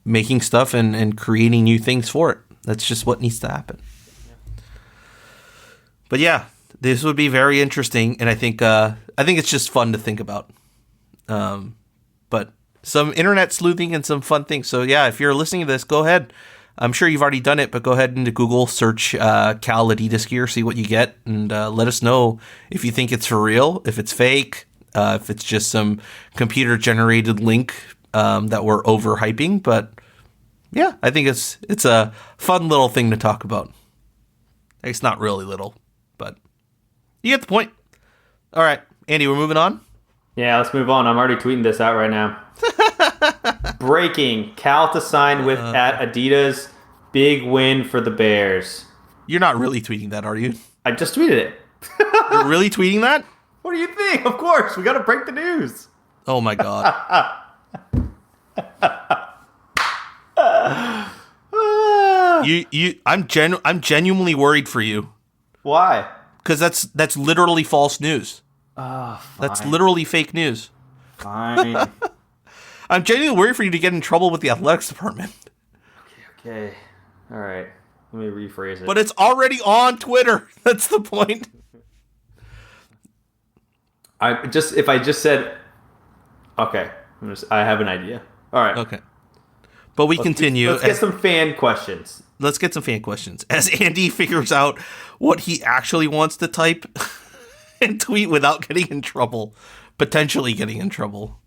making stuff and creating new things for it. That's just what needs to happen. Yeah. But yeah, this would be very interesting, and I think it's just fun to think about. But some internet sleuthing and some fun things. So yeah, if you're listening to this, go ahead. I'm sure you've already done it, but go ahead into Google, search Cal Adidas gear, see what you get, and let us know if you think it's for real, if it's fake, if it's just some computer-generated link that we're overhyping. But yeah, I think it's a fun little thing to talk about. It's not really little, but you get the point. All right, Andy, we're moving on? Yeah, let's move on. I'm already tweeting this out right now. Breaking. Cal to sign with at Adidas. Big win for the Bears. You're not really tweeting that, are you? I just tweeted it. You're really tweeting that? What do you think? Of course. We got to break the news. Oh, my God. I'm genuinely worried for you. Why? Because that's literally false news. Fine. That's literally fake news. Fine. I'm genuinely worried for you to get in trouble with the athletics department. Okay. All right. Let me rephrase it. But it's already on Twitter. That's the point. If I just said, okay, I have an idea. All right. Okay. But let's continue. Let's get some fan questions. Let's get some fan questions. As Andy figures out what he actually wants to type and tweet without getting in trouble, potentially getting in trouble.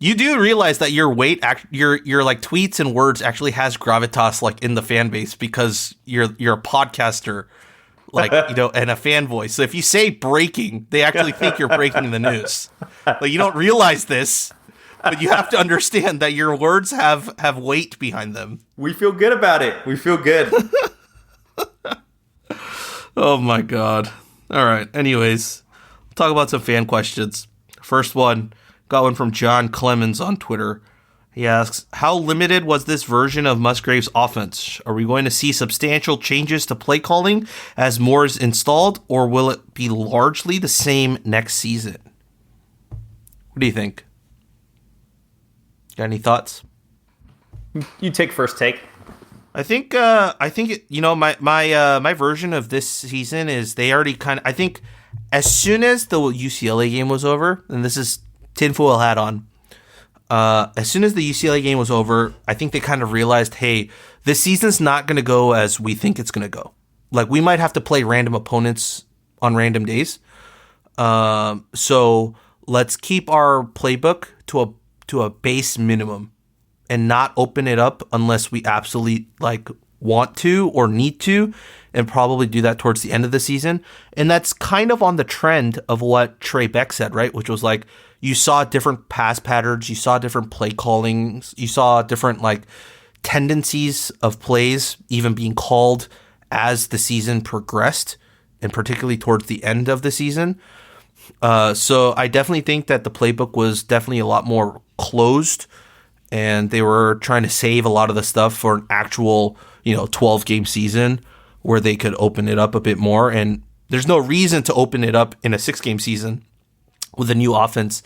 You do realize that your weight, your like tweets and words actually has gravitas like in the fan base because you're a podcaster, like and a fan voice. So if you say breaking, they actually think you're breaking the news. Like you don't realize this, but you have to understand that your words have weight behind them. We feel good about it. We feel good. Oh my God. All right. Anyways, talk about some fan questions. First one. Got one from John Clemens on Twitter. He asks, how limited was this version of Musgrave's offense? Are we going to see substantial changes to play calling as more is installed, or will it be largely the same next season? What do you think? Got any thoughts? You take first take. I think my version of this season is they already I think as soon as the UCLA game was over, and this is tinfoil hat on. As soon as the UCLA game was over, I think they kind of realized, hey, this season's not going to go as we think it's going to go. Like, we might have to play random opponents on random days. So let's keep our playbook to a base minimum and not open it up unless we absolutely want to or need to, and probably do that towards the end of the season. And that's kind of on the trend of what Trey Beck said, right? Which was like, you saw different pass patterns, you saw different play callings, you saw different tendencies of plays even being called as the season progressed, and particularly towards the end of the season. So I definitely think that the playbook was definitely a lot more closed, and they were trying to save a lot of the stuff for an actual 12-game season where they could open it up a bit more. And there's no reason to open it up in a 6-game season with a new offense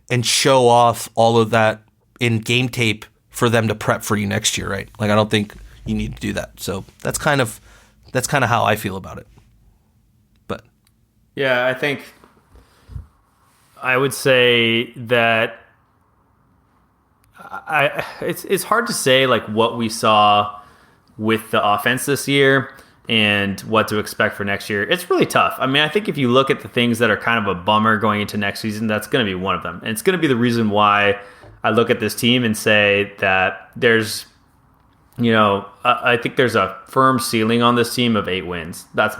and show off all of that in game tape for them to prep for you next year, right? Like, I don't think you need to do that. So that's kind of how I feel about it. But yeah, I think I would say that it's hard to say what we saw with the offense this year and what to expect for next year. It's really tough. I mean, I think if you look at the things that are kind of a bummer going into next season, that's going to be one of them. And it's going to be the reason why I look at this team and say that there's, I think there's a firm ceiling on this team of 8 wins. That's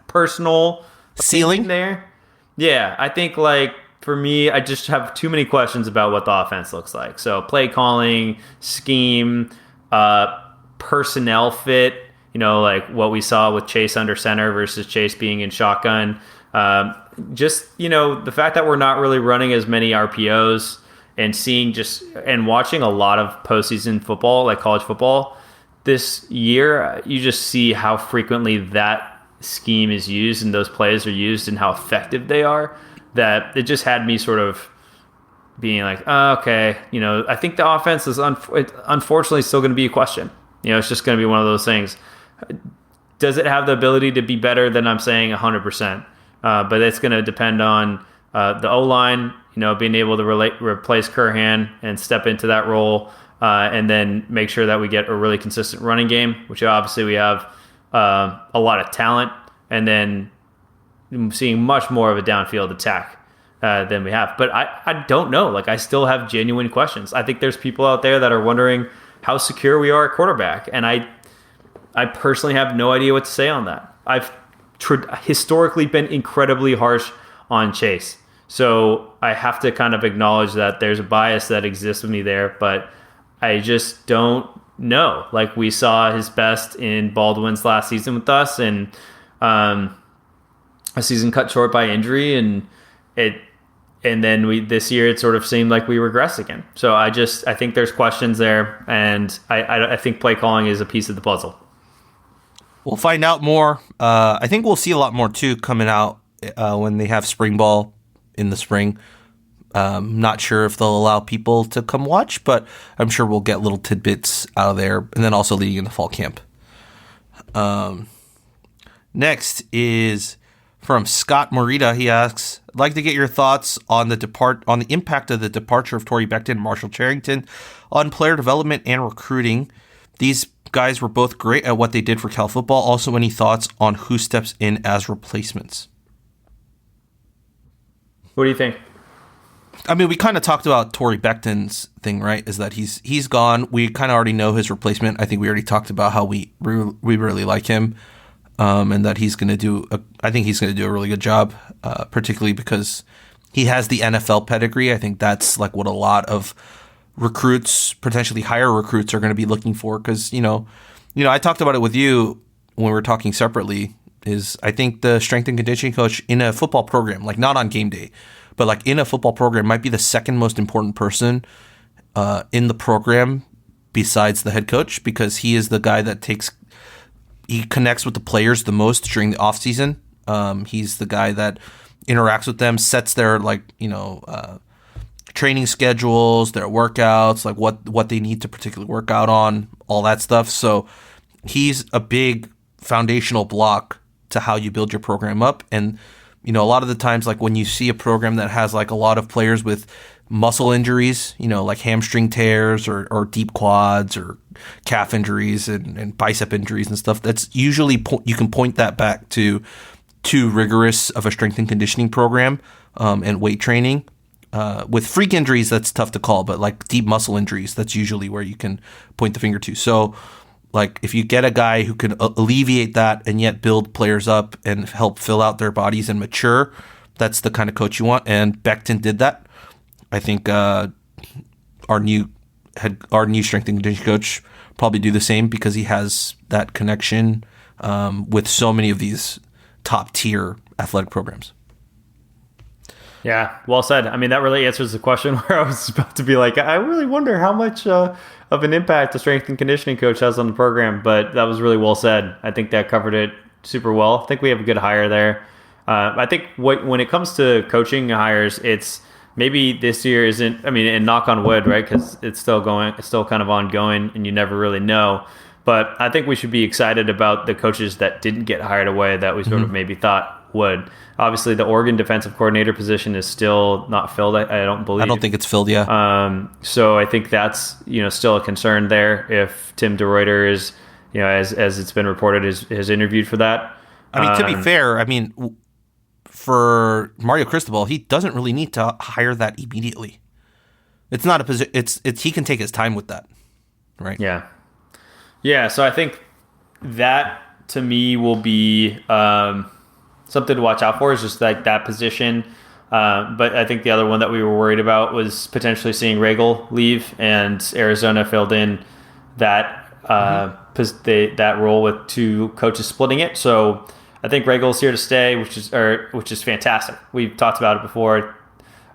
personal ceiling there. Yeah, I think for me, I just have too many questions about what the offense looks like. So play calling, scheme, personnel fit, what we saw with Chase under center versus Chase being in shotgun. just, the fact that we're not really running as many RPOs and and watching a lot of postseason football, like college football this year, you just see how frequently that scheme is used and those plays are used and how effective they are, that it just had me sort of being like, oh, okay, I think the offense is unfortunately still going to be a question. It's just going to be one of those things. Does it have the ability to be better than I'm saying 100%? But it's going to depend on the O-line, being able to replace Curhan and step into that role, and then make sure that we get a really consistent running game, which obviously we have a lot of talent, and then seeing much more of a downfield attack than we have. But I don't know. Like, I still have genuine questions. I think there's people out there that are wondering how secure we are at quarterback, and I personally have no idea what to say on that. I've historically been incredibly harsh on Chase, so I have to kind of acknowledge that there's a bias that exists with me there, but I just don't know. Like, we saw his best in Baldwin's last season with us, and a season cut short by injury, and then this year it sort of seemed like we regressed again. So I think there's questions there, and I think play calling is a piece of the puzzle. We'll find out more. I think we'll see a lot more too coming out when they have spring ball in the spring. Not sure if they'll allow people to come watch, but I'm sure we'll get little tidbits out of there, and then also leading into fall camp. Next is from Scott Morita. He asks, "I'd like to get your thoughts on the impact of the departure of Torrey Becton and Marshall Charrington on player development and recruiting. These guys were both great at what they did for Cal football. Also, any thoughts on who steps in as replacements?" What do you think? I mean, we kind of talked about Torrey Becton's thing, right? Is that he's gone. We kind of already know his replacement. I think we already talked about how we really like him, and that he's going to do. I think he's going to do a really good job, particularly because he has the NFL pedigree. I think that's like what a lot of recruits, potentially higher recruits, are going to be looking for. Because I talked about it with you when we were talking separately. Is I think the strength and conditioning coach in a football program, like not on game day, but like in a football program, might be the second most important person in the program besides the head coach, because he is the guy that he connects with the players the most during the off season. He's the guy that interacts with them, sets their training schedules, their workouts, like what they need to particularly work out on, all that stuff. So he's a big foundational block to how you build your program up. And a lot of the times, like when you see a program that has like a lot of players with muscle injuries, like hamstring tears or deep quads or calf injuries and bicep injuries and stuff, that's usually you can point that back to too rigorous of a strength and conditioning program and weight training. With freak injuries, that's tough to call, but like deep muscle injuries, that's usually where you can point the finger to. So like if you get a guy who can alleviate that and yet build players up and help fill out their bodies and mature, that's the kind of coach you want. And Becton did that. I think our new strength and conditioning coach probably do the same, because he has that connection with so many of these top tier athletic programs. Yeah, well said. I mean, that really answers the question where I was about to be like, I really wonder how much of an impact the strength and conditioning coach has on the program, but that was really well said. I think that covered it super well. I think we have a good hire there. I think when it comes to coaching hires, it's maybe this year isn't, I mean, and knock on wood, right? Because it's still kind of ongoing and you never really know. But I think we should be excited about the coaches that didn't get hired away that we sort of maybe thought would. Obviously, the Oregon defensive coordinator position is still not filled. I don't believe. I don't think it's filled yet. So I think that's still a concern there. If Tim DeRuyter is as it's been reported has interviewed for that. I mean, to be fair, I mean for Mario Cristobal, he doesn't really need to hire that immediately. It's not a position. It's he can take his time with that, right? Yeah. Yeah, so I think that to me will be something to watch out for, is just like that position. But I think the other one that we were worried about was potentially seeing Regal leave, and Arizona filled in that that role with two coaches splitting it. So I think Regal's here to stay, which is fantastic. We've talked about it before.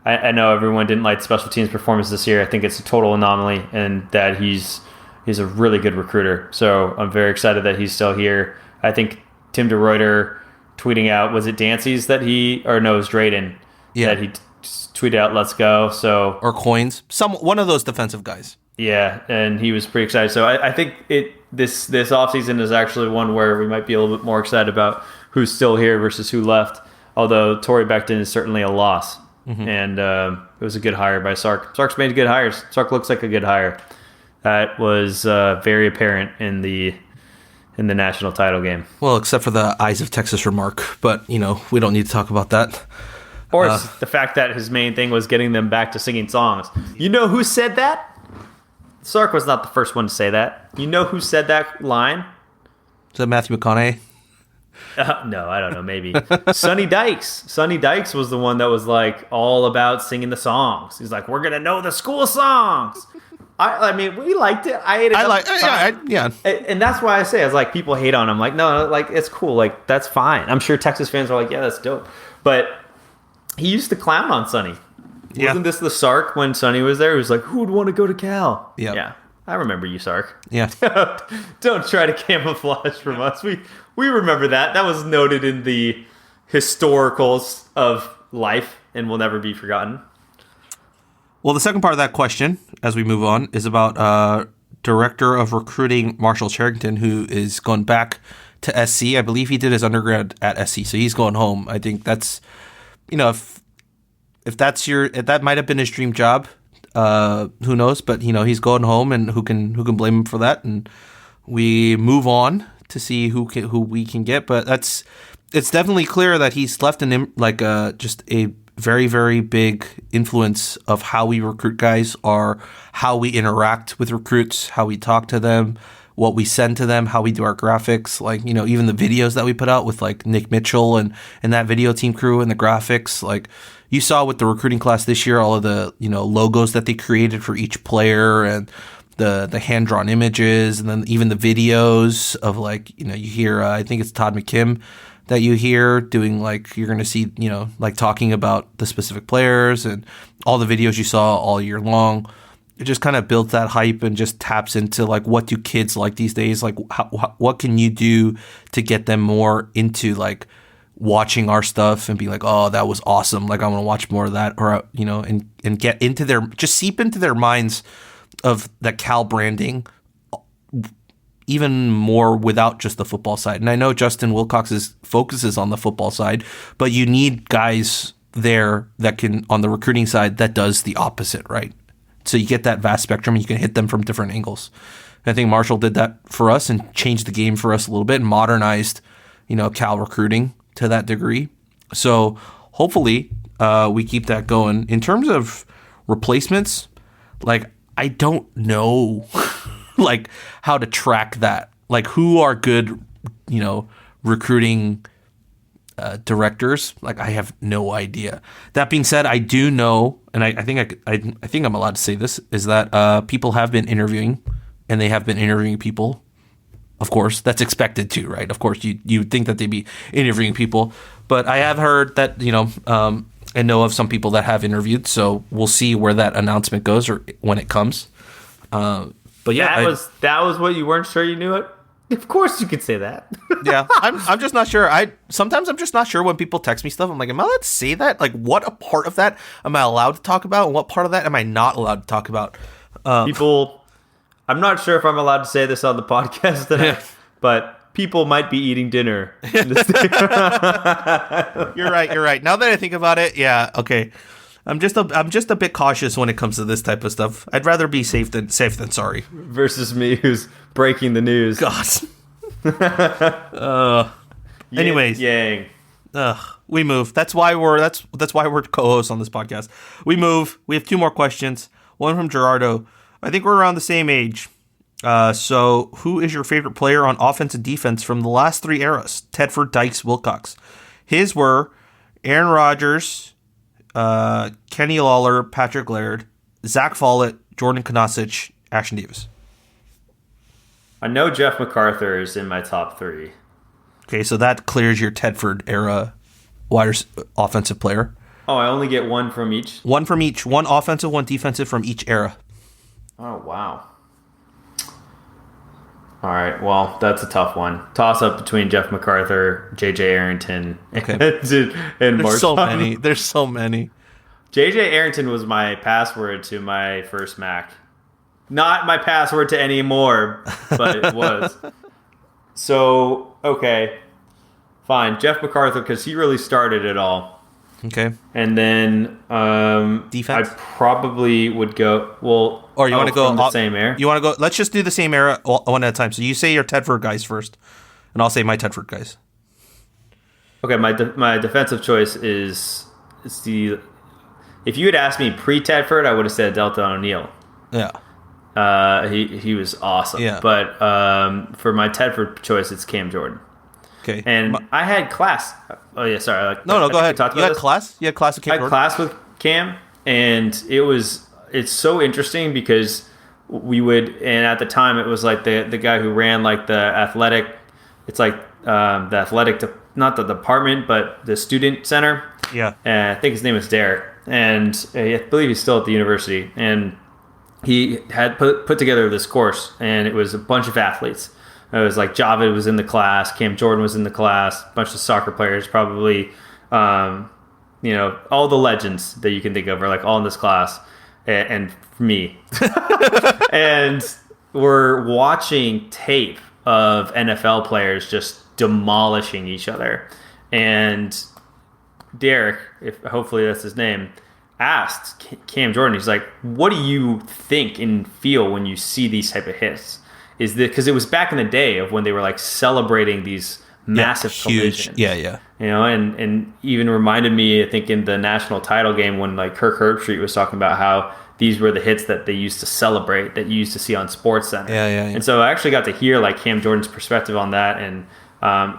I know everyone didn't like special teams performance this year. I think it's a total anomaly, and that he's a really good recruiter. So I'm very excited that he's still here. I think Tim DeRuyter tweeting out, was it Dancy's that it was Drayden that he tweeted out, "Let's go." So or Coins, one of those defensive guys. Yeah, and he was pretty excited. So I think this offseason is actually one where we might be a little bit more excited about who's still here versus who left. Although Torrey Becton is certainly a loss. And it was a good hire by Sark. Sark's made good hires. Sark looks like a good hire. That was very apparent in the national title game. Well, except for the Eyes of Texas remark, but we don't need to talk about that. Or the fact that his main thing was getting them back to singing songs. You know who said that? Sark was not the first one to say that. You know who said that line? Is that Matthew McConaughey? No, I don't know. Maybe Sonny Dykes. Sonny Dykes was the one that was like all about singing the songs. He's like, we're gonna know the school songs. I mean, we liked it. I ate it. Yeah. And that's why I say, it's like people hate on him. Like, no, like it's cool. Like that's fine. I'm sure Texas fans are like, yeah, that's dope. But he used to clown on Sonny. Yeah. Wasn't this the Sark when Sonny was there? He was like, who would want to go to Cal? Yep. Yeah. I remember you, Sark. Yeah. Don't try to camouflage from us. We remember that. That was noted in the historicals of life and will never be forgotten. Well, the second part of that question, as we move on, is about Director of Recruiting Marshall Charrington, who is going back to SC. I believe he did his undergrad at SC, so he's going home. I think that's, if that might have been his dream job. Who knows? But he's going home, and who can blame him for that? And we move on to see who we can get. But it's definitely clear that he's left just a very, very big influence of how we recruit guys, or how we interact with recruits, how we talk to them, what we send to them, how we do our graphics, like, even the videos that we put out with like Nick Mitchell and that video team crew and the graphics. Like you saw with the recruiting class this year, all of the, logos that they created for each player, and the hand-drawn images, and then even the videos of like, you hear, I think it's Todd McKim that you hear doing, like, you're going to see, talking about the specific players, and all the videos you saw all year long. It just kind of builds that hype and just taps into like, what do kids like these days? Like what can you do to get them more into like watching our stuff and be like, oh, that was awesome. Like I want to watch more of that, or, and get into seep into their minds of that Cal branding even more without just the football side. And I know Justin Wilcox's focuses on the football side, but you need guys there that can, on the recruiting side, that does the opposite, right? So you get that vast spectrum, and you can hit them from different angles. And I think Marshall did that for us and changed the game for us a little bit and modernized, Cal recruiting to that degree. So hopefully we keep that going. In terms of replacements, like I don't know like how to track that. Like who are good, recruiting directors. Like I have no idea. That being said, I do know, and I think I'm allowed to say this, is that people have been interviewing, and they have been interviewing people. Of course, that's expected too, right? Of course, you think that they'd be interviewing people, but I have heard that and know of some people that have interviewed. So we'll see where that announcement goes, or when it comes. But yeah, that was what you weren't sure you knew it. Of course, you could say that. Yeah, I'm just not sure. Sometimes I'm just not sure when people text me stuff. I'm like, am I allowed to say that? Like, what a part of that am I allowed to talk about, and what part of that am I not allowed to talk about? People, I'm not sure if I'm allowed to say this on the podcast today, but people might be eating dinner. In this You're right. Now that I think about it, yeah, okay. I'm just a bit cautious when it comes to this type of stuff. I'd rather be safe than sorry. Versus me, who's breaking the news. God. Anyways, yang. We move. That's why we're co-hosts on this podcast. We move. We have two more questions. One from Gerardo. I think we're around the same age. So, who is your favorite player on offense and defense from the last three eras? Tedford, Dykes, Wilcox. His were Aaron Rodgers, Kenny Lawler, Patrick Laird, Zach Follett, Jordan Kanasic, Ashton Davis. I know Jeff MacArthur is in my top three. Okay, so that clears your Tedford era offensive player. Oh, I only get one from each? One from each. One offensive, one defensive from each era. Oh, wow. All right, well, that's a tough one. Toss up between Jeff MacArthur, J.J. Arrington, and There's so many. There's so many. J.J. Arrington was my password to my first Mac. Not my password to any more, but it was. So, okay. Fine. Jeff MacArthur, because he really started it all. Okay. And then defense? I probably would go, well, or you want to go from the same era? You want to go, let's just do the same era one at a time. So you say your Tedford guys first, and I'll say my Tedford guys. Okay, my defensive choice is the... If you had asked me pre-Tedford, I would have said Delton O'Neal. Yeah. He was awesome. Yeah. But for my Tedford choice, it's Cam Jordan. Okay. And I had class. Oh yeah, sorry. No, go ahead. You had class? You had class with Cam Jordan? I had class with Cam, and it's so interesting because we would, and at the time it was like the guy who ran like the athletic, it's like the athletic, not the department, but the student center. Yeah. And I think his name is Derek, and I believe he's still at the university, and he had put together this course, and it was a bunch of athletes. It was like Javid was in the class, Cam Jordan was in the class, a bunch of soccer players, probably, all the legends that you can think of are like all in this class, and me. And we're watching tape of NFL players just demolishing each other. And Derek, hopefully that's his name, asked Cam Jordan, he's like, what do you think and feel when you see these type of hits? Is that because it was back in the day of when they were like celebrating these massive collisions. Yeah. And even reminded me, I think, in the national title game when like Kirk Herbstreit was talking about how these were the hits that they used to celebrate, that you used to see on SportsCenter. Yeah. And so I actually got to hear like Cam Jordan's perspective on that, and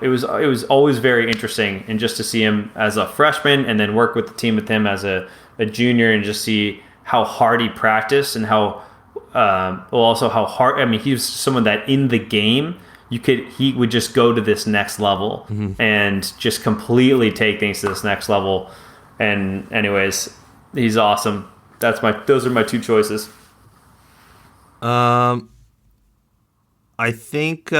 it was always very interesting, and just to see him as a freshman and then work with the team with him as a junior, and just see how hard he practiced and how also how hard. I mean, he was someone that in the game he would just go to this next level and just completely take things to this next level. And anyways, he's awesome. Those are my two choices. I think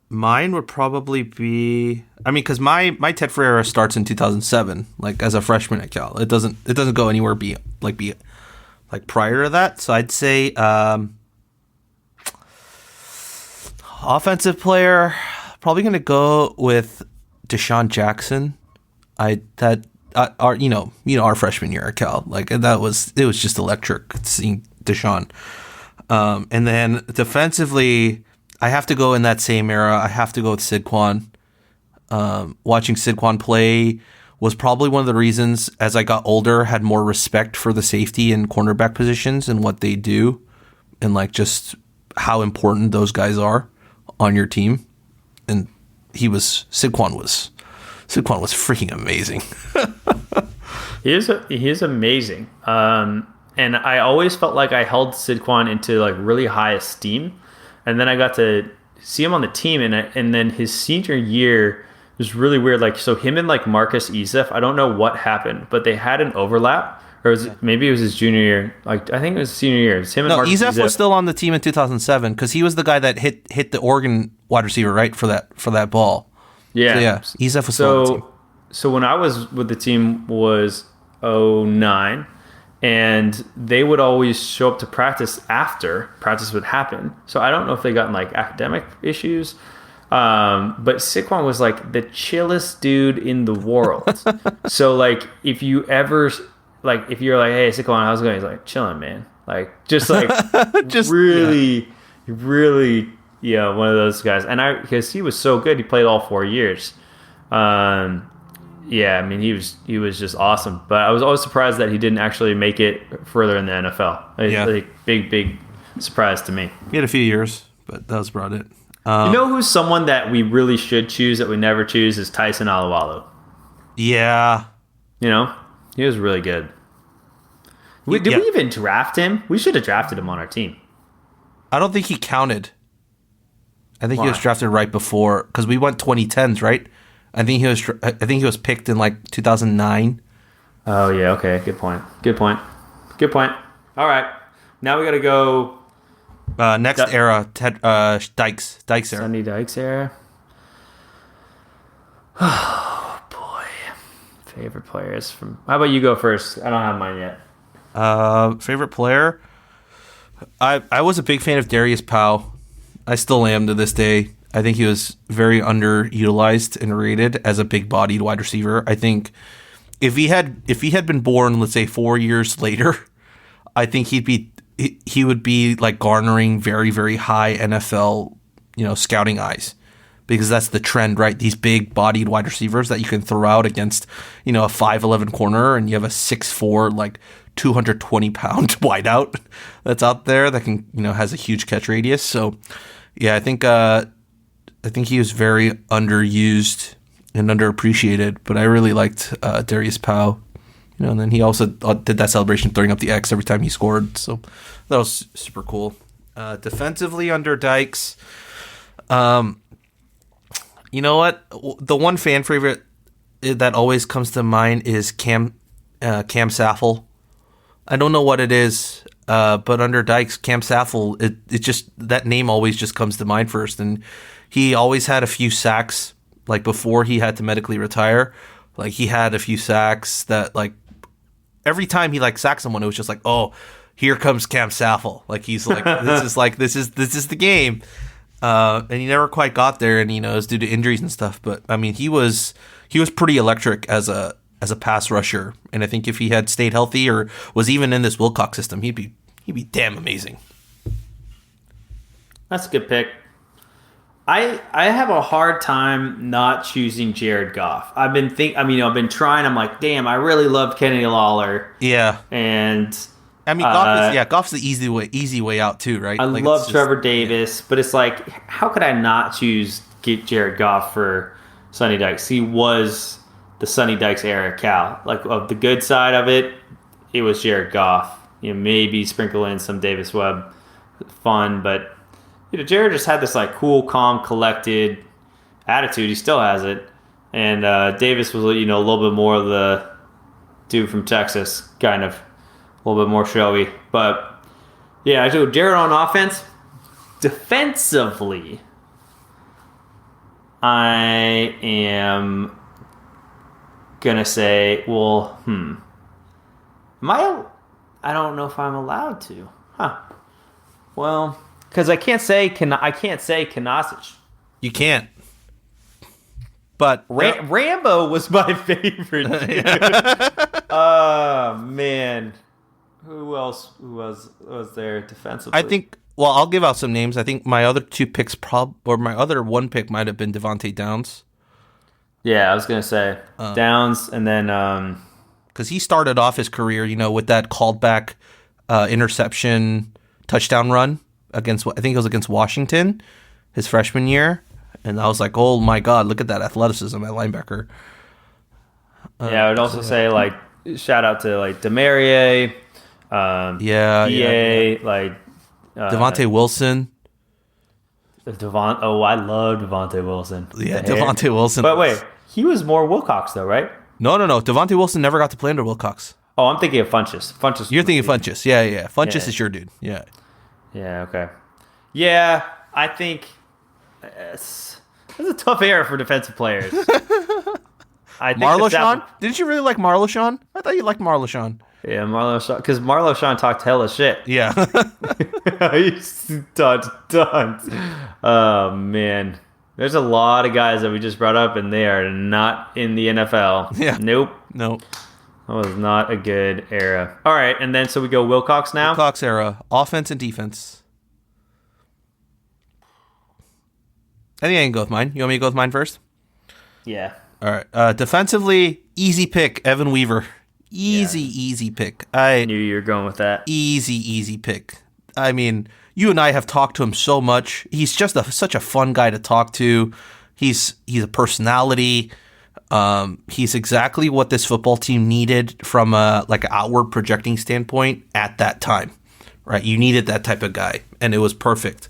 mine would probably be, because my Tedford era starts in 2007, like as a freshman at Cal. It doesn't go anywhere prior to that. So I'd say offensive player, probably going to go with Deshaun Jackson. Our freshman year at Cal, it was just electric seeing Deshaun. And then defensively, I have to go in that same era. I have to go with Sidquan. Watching Sidquan play was probably one of the reasons, as I got older, had more respect for the safety and cornerback positions and what they do, and just how important those guys are on your team. And Sidquan was freaking amazing. He is amazing. And I always felt like I held Sidquan into really high esteem. And then I got to see him on the team, and then his senior year was really weird. So him and Marcus Ezef, I don't know what happened, but they had an overlap, or maybe it was his junior year. I think it was his senior year. It's him and Marcus Ezef was still on the team in 2007 because he was the guy that hit the Oregon wide receiver right for that ball. Yeah, Ezef was still on the team. So when I was with the team was 2009. And they would always show up to practice after practice would happen. So I don't know if they got in academic issues. But Sidquan was the chillest dude in the world. So if you ever if you're hey Sidquan, how's it going? He's chilling, man. Just really one of those guys. And because he was so good, he played all 4 years. Yeah, he was just awesome. But I was always surprised that he didn't actually make it further in the NFL. Big surprise to me. He had a few years, but that was about it. You know who's someone that we really should choose that we never choose is Tyson Alualu. Yeah. He was really good. Did we even draft him? We should have drafted him on our team. I don't think he counted. I think Why? he was drafted right before because we went 2010s, right? I think he was picked in like 2009. Oh yeah, okay, good point. All right, now we got to go Next era, Dykes era. Sonny Dykes era. Oh boy, favorite players from. How about you go first? I don't have mine yet. Favorite player? I was a big fan of Darius Powell. I still am to this day. I think he was very underutilized and rated as a big-bodied wide receiver. I think if he had been born, let's say 4 years later, I think he would be like garnering very, very high NFL, scouting eyes, because that's the trend, right? These big-bodied wide receivers that you can throw out against, a 5'11" corner, and you have a 6'4", like 220-pound wideout that's out there that can, has a huge catch radius. So, yeah, I think he was very underused and underappreciated, but I really liked Darius Powell. And then he also did that celebration throwing up the X every time he scored. So that was super cool. Defensively under Dykes, you know what? The one fan favorite that always comes to mind is Cam Saffel. I don't know what it is, but under Dykes, Cam Saffel, it just, that name always just comes to mind first. And he always had a few sacks, like before he had to medically retire. Like he had a few sacks that, like, every time he like sacked someone, it was just like, oh, here comes Cam Saffel. Like he's like, this is the game. And he never quite got there, and it's due to injuries and stuff. But I mean, he was pretty electric as a pass rusher, and I think if he had stayed healthy or was even in this Wilcox system, he'd be damn amazing. That's a good pick. I have a hard time not choosing Jared Goff. I've been trying. I'm like, damn, I really love Kenny Lawler. Yeah, and I mean, Goff's the easy way out too, right? I love Trevor Davis, but it's like, how could I not choose Jared Goff for Sonny Dykes? He was the Sonny Dykes era Cal. Like, of the good side of it, it was Jared Goff. Maybe sprinkle in some Davis Webb fun, but Jared just had this like cool, calm, collected attitude. He still has it. And Davis was, a little bit more of the dude from Texas, kind of a little bit more showy. But yeah, I do Jared on offense. Defensively, I am gonna say, I don't know if I'm allowed to. Well, because I can't say Kanasic. You can't. But Rambo was my favorite. Oh man, who else was there defensively? I think. Well, I'll give out some names. I think my other two picks, my other one pick might have been Devontae Downs. Yeah, I was gonna say Downs, and then because he started off his career, with that called back interception touchdown run against, I think it was against Washington, his freshman year, and I was like, oh my god, look at that athleticism at linebacker. Yeah, I would also say like shout out to like Demarie, like Devontae Wilson. I love Devontae Wilson. Yeah, Devontae Wilson. But wait, he was more Wilcox though, right? No. Devontae Wilson never got to play under Wilcox. Oh, I'm thinking of Funchess. You're thinking Funchess. Yeah. Funchess is your dude. Yeah. Yeah, okay. Yeah, I think it's a tough era for defensive players. I think Marlon? Didn't you really like Marlon? I thought you liked Marlon. Yeah, Marlon, because Marlon talked hella shit. Yeah. He's tons. Oh, man. There's a lot of guys that we just brought up, and they are not in the NFL. Yeah. Nope. That was not a good era. All right, and then so we go Wilcox now? Wilcox era. Offense and defense. I think I can go with mine. You want me to go with mine first? Yeah. All right. Defensively, easy pick, Evan Weaver. Easy pick. I knew you were going with that. Easy pick. I mean, you and I have talked to him so much. He's just such a fun guy to talk to. He's a personality. He's exactly what this football team needed from a like an outward projecting standpoint at that time, right? You needed that type of guy, and it was perfect.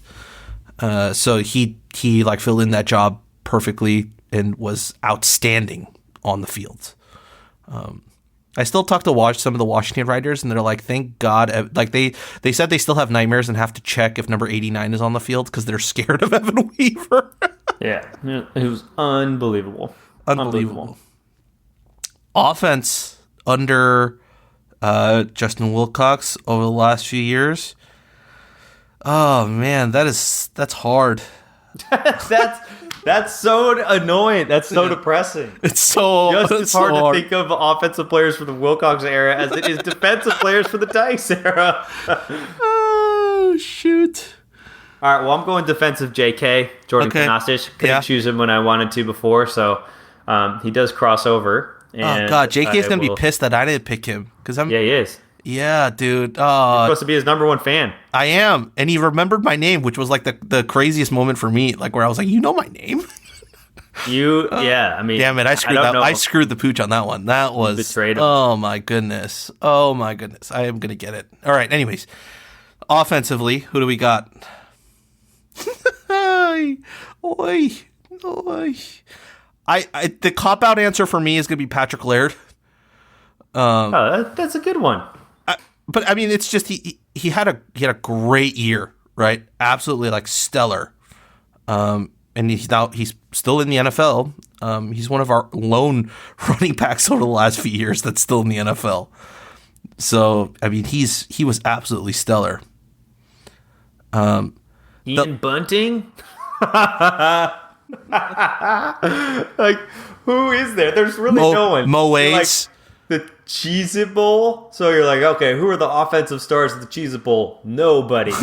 So he like filled in that job perfectly and was outstanding on the field. I still talk to some of the Washington writers, and they're like, thank God. Like they said they still have nightmares and have to check if number 89 is on the field because they're scared of Evan Weaver. Yeah, it was unbelievable. Unbelievable. Offense under Justin Wilcox over the last few years. Oh man, that's hard. That's so annoying. That's so depressing. It's so just as so hard to think of offensive players for the Wilcox era as it is defensive players for the Dykes era. Oh shoot! All right, well, I'm going defensive JK, Jordan Kanasic. Couldn't choose him when I wanted to before, so he does cross over. And oh, God, JK's going to be pissed that I didn't pick him. Yeah, he is. Yeah, dude. You're supposed to be his number one fan. I am, and he remembered my name, which was like the craziest moment for me, like where I was like, you know my name? Yeah, I mean. Damn it, I screwed the pooch on that one. That was. Betrayed him. Oh, my goodness. I am going to get it. All right, anyways. Offensively, who do we got? Oi. The cop-out answer for me is going to be Patrick Laird. That's a good one. But I mean, it's just he had a great year, right? Absolutely like stellar. And he's still in the NFL. He's one of our lone running backs over the last few years that's still in the NFL. So I mean, he was absolutely stellar. Ian Bunting? Like, who is there? There's really no one. Mo Waits. Like, the Cheez-It Bowl? So you're like, okay, who are the offensive stars of the Cheez-It Bowl? Nobody.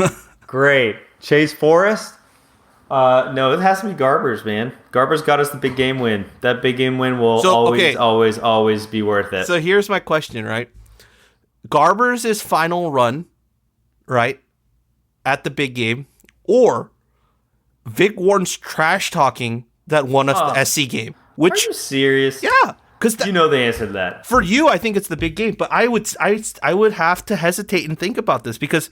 Great. Chase Forrest? No, it has to be Garbers, man. Garbers got us the big game win. That big game win will always be worth it. So here's my question, right? Garbers' final run, right, at the big game, or Vic Warren's trash talking that won us the SC game. Are you serious? Yeah, because you know the answer to that. For you, I think it's the big game, but I would have to hesitate and think about this because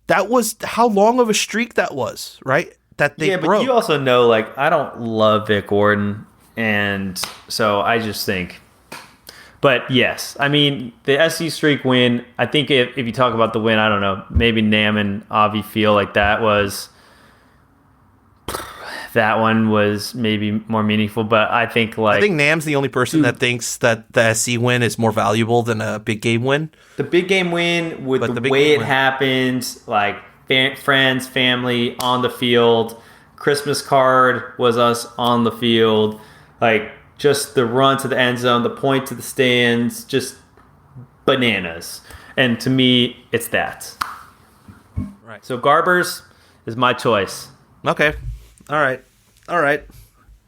that was how long of a streak that was, right? That they broke. But you also know, like, I don't love Vic Warden, and so I just think. But yes, I mean, the SC streak win, I think if you talk about the win, I don't know, maybe Nam and Avi feel like that one was maybe more meaningful, but I think Nam's the only person that thinks that the SC win is more valuable than a big game win. The big game win with the way it happened, like friends, family on the field, Christmas card was us on the field, like just the run to the end zone, the point to the stands, just bananas. And to me, it's that. Right. So Garbers is my choice. Okay. All right.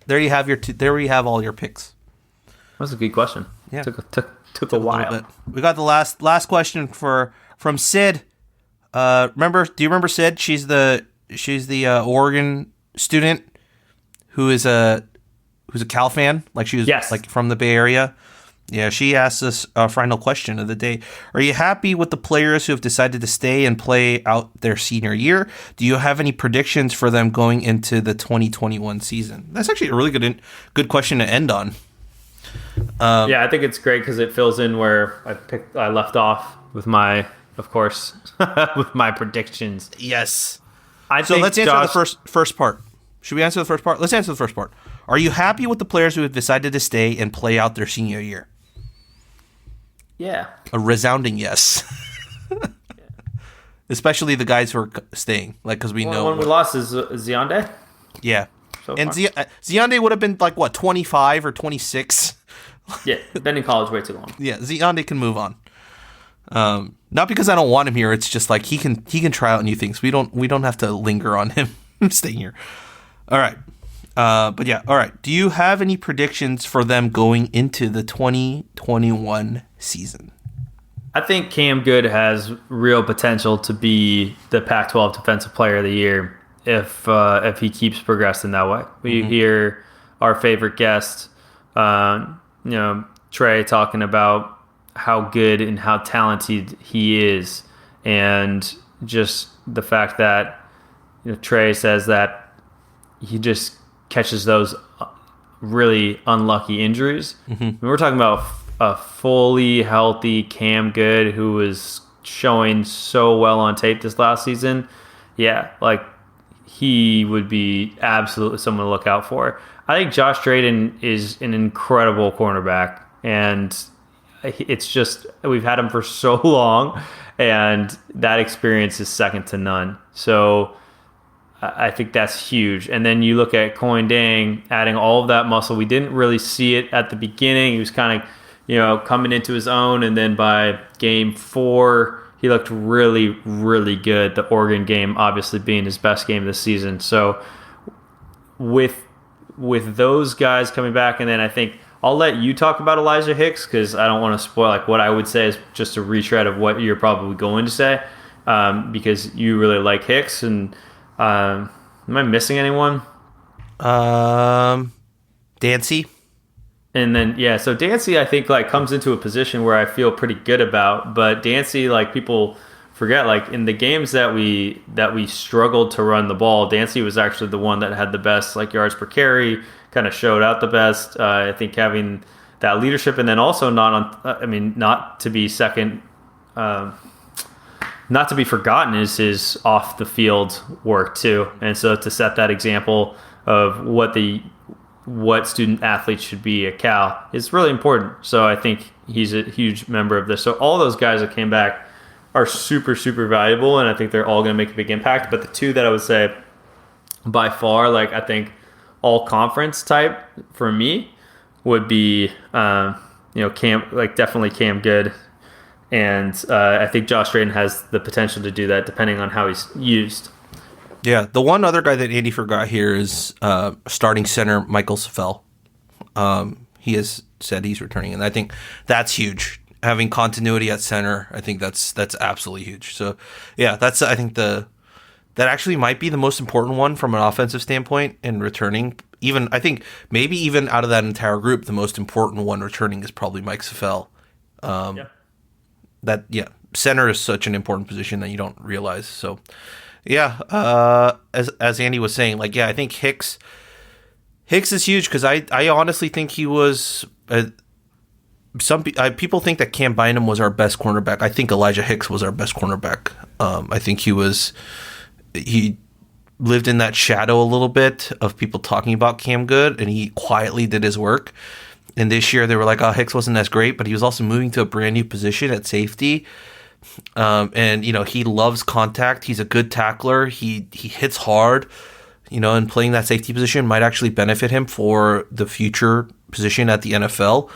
There you have there you have all your picks. That's a good question. Yeah. Took a while. We got the last question from Sid. Do you remember Sid? She's the Oregon student who's a Cal fan. Like she was like from the Bay Area. Yeah, she asked us our final question of the day. Are you happy with the players who have decided to stay and play out their senior year? Do you have any predictions for them going into the 2021 season? That's actually a really good question to end on. I think it's great because it fills in where I left off with my, of course, with my predictions. Yes. Let's answer the first part. Should we answer the first part? Let's answer the first part. Are you happy with the players who have decided to stay and play out their senior year? Yeah. A resounding yes. Especially the guys who are staying, like because we know one we lost is Zionde. Yeah, and Zionde would have been like what 25 or 26. Yeah, been in college way too long. Yeah, Zionde can move on. Not because I don't want him here. It's just like he can try out new things. We don't have to linger on him staying here. All right. But yeah, all right. Do you have any predictions for them going into the 2021 season? I think Cam Good has real potential to be the Pac-12 Defensive Player of the Year if he keeps progressing that way. We hear our favorite guest, Trey, talking about how good and how talented he is, and just the fact that Trey says that he just catches those really unlucky injuries. Mm-hmm. We're talking about a fully healthy Cam Good who was showing so well on tape this last season. Yeah, like he would be absolutely someone to look out for. I think Josh Drayden is an incredible cornerback, and it's just we've had him for so long, and that experience is second to none. So I think that's huge. And then you look at Coin Dang adding all of that muscle. We didn't really see it at the beginning. He was kind of, coming into his own. And then by game 4, he looked really, really good. The Oregon game obviously being his best game of the season. So with those guys coming back, and then I think I'll let you talk about Elijah Hicks because I don't want to spoil. Like what I would say is just a retread of what you're probably going to say because you really like Hicks. And am I missing anyone? Dancy. And then so Dancy I think like comes into a position where I feel pretty good about, but Dancy, like people forget, like in the games that we struggled to run the ball, Dancy was actually the one that had the best like yards per carry, kind of showed out the best. I think having that leadership, and then also not to be second, not to be forgotten is his off the field work too. And so to set that example of what student athletes should be at Cal is really important. So I think he's a huge member of this. So all those guys that came back are super, super valuable, and I think they're all going to make a big impact. But the two that I would say by far, like I think all conference type for me would be, Cam, like definitely Cam Good. And I think Josh Drayden has the potential to do that depending on how he's used. Yeah, the one other guy that Andy forgot here is starting center Michael Safell. He has said he's returning, and I think that's huge. Having continuity at center, I think that's absolutely huge. So, yeah, I think that actually might be the most important one from an offensive standpoint in returning. Even I think maybe even out of that entire group, the most important one returning is probably Mike Safell. Center is such an important position that you don't realize. So, yeah, as Andy was saying, like, yeah, I think Hicks is huge because I honestly think he was. People think that Cam Bynum was our best cornerback. I think Elijah Hicks was our best cornerback. I think he lived in that shadow a little bit of people talking about Cam Good, and he quietly did his work. And this year they were like, oh, Hicks wasn't as great, but he was also moving to a brand new position at safety. And he loves contact. He's a good tackler. He hits hard, and playing that safety position might actually benefit him for the future position at the NFL,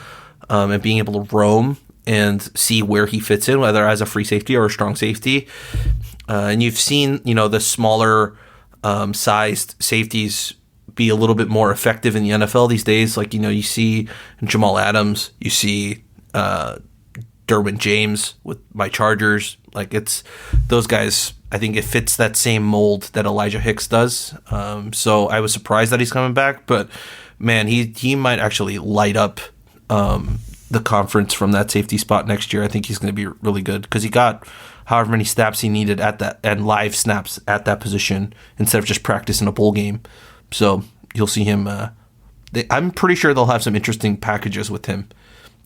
and being able to roam and see where he fits in, whether as a free safety or a strong safety. And you've seen, the smaller sized safeties be a little bit more effective in the NFL these days. Like, you see Jamal Adams, you see Derwin James with my Chargers. Like, it's those guys. I think it fits that same mold that Elijah Hicks does. So I was surprised that he's coming back, but man, he might actually light up the conference from that safety spot next year. I think he's going to be really good because he got however many snaps he needed at that and live snaps at that position instead of just practice in a bowl game. So you'll see him. I'm pretty sure they'll have some interesting packages with him.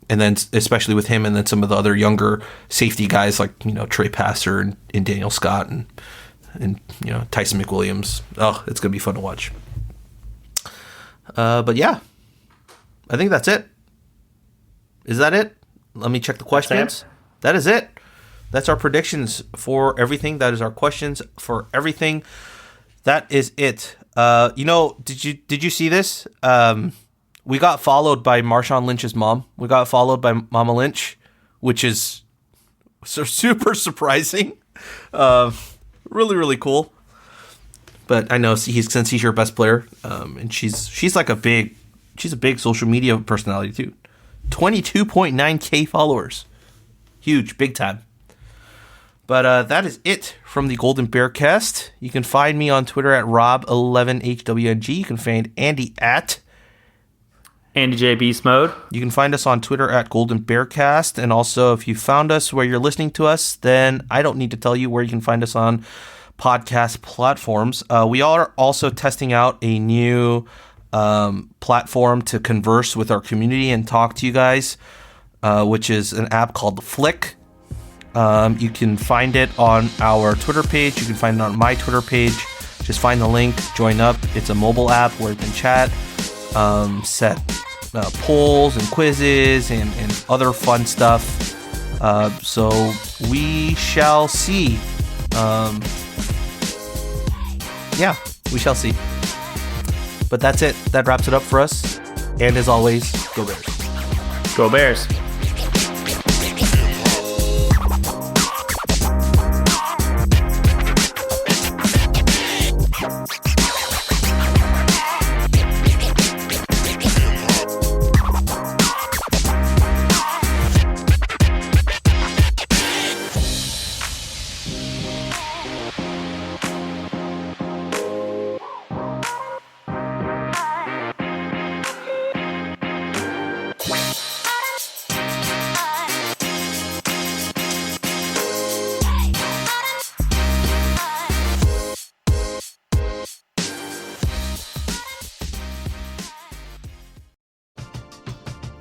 And then especially with him and then some of the other younger safety guys like, Trey Passer and Daniel Scott and Tyson McWilliams. Oh, it's going to be fun to watch. But yeah, I think that's it. Is that it? Let me check the questions. That is it. That's our predictions for everything. That is our questions for everything. That is it. Did you see this? We got followed by Marshawn Lynch's mom. We got followed by Mama Lynch, which is super surprising. Really, really cool. But I know since he's your best player, and she's a big social media personality too. 22.9K followers. Huge, big time. But that is it from the Golden Bear Cast. You can find me on Twitter at Rob11HWNG. You can find Andy at Andy J Beast Mode. You can find us on Twitter at Golden Bear Cast. And also, if you found us where you're listening to us, then I don't need to tell you where you can find us on podcast platforms. We are also testing out a new platform to converse with our community and talk to you guys, which is an app called Flick. You can find it on our Twitter page. You can find it on my Twitter page. Just find the link, join up. It's a mobile app where you can chat, set polls and quizzes and other fun stuff. So we shall see. We shall see. But that's it. That wraps it up for us. And as always, go Bears. Go Bears.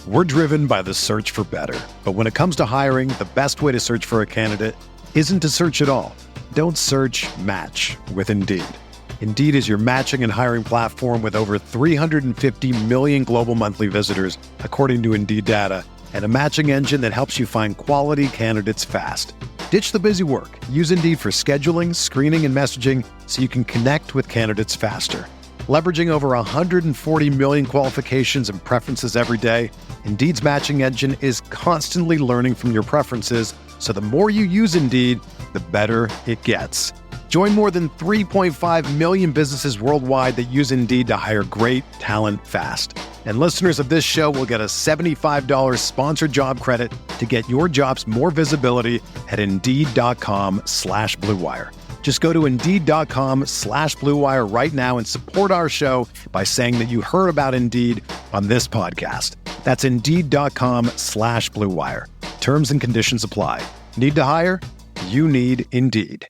We're driven by the search for better. But when it comes to hiring, the best way to search for a candidate isn't to search at all. Don't search, match with Indeed. Indeed is your matching and hiring platform with over 350 million global monthly visitors, according to Indeed data, and a matching engine that helps you find quality candidates fast. Ditch the busy work. Use Indeed for scheduling, screening, and messaging so you can connect with candidates faster. Leveraging over 140 million qualifications and preferences every day, Indeed's matching engine is constantly learning from your preferences, so the more you use Indeed, the better it gets. Join more than 3.5 million businesses worldwide that use Indeed to hire great talent fast. And listeners of this show will get a $75 sponsored job credit to get your jobs more visibility at Indeed.com/Blue Wire. Just go to Indeed.com/Blue Wire right now and support our show by saying that you heard about Indeed on this podcast. That's Indeed.com/Blue Wire. Terms and conditions apply. Need to hire? You need Indeed.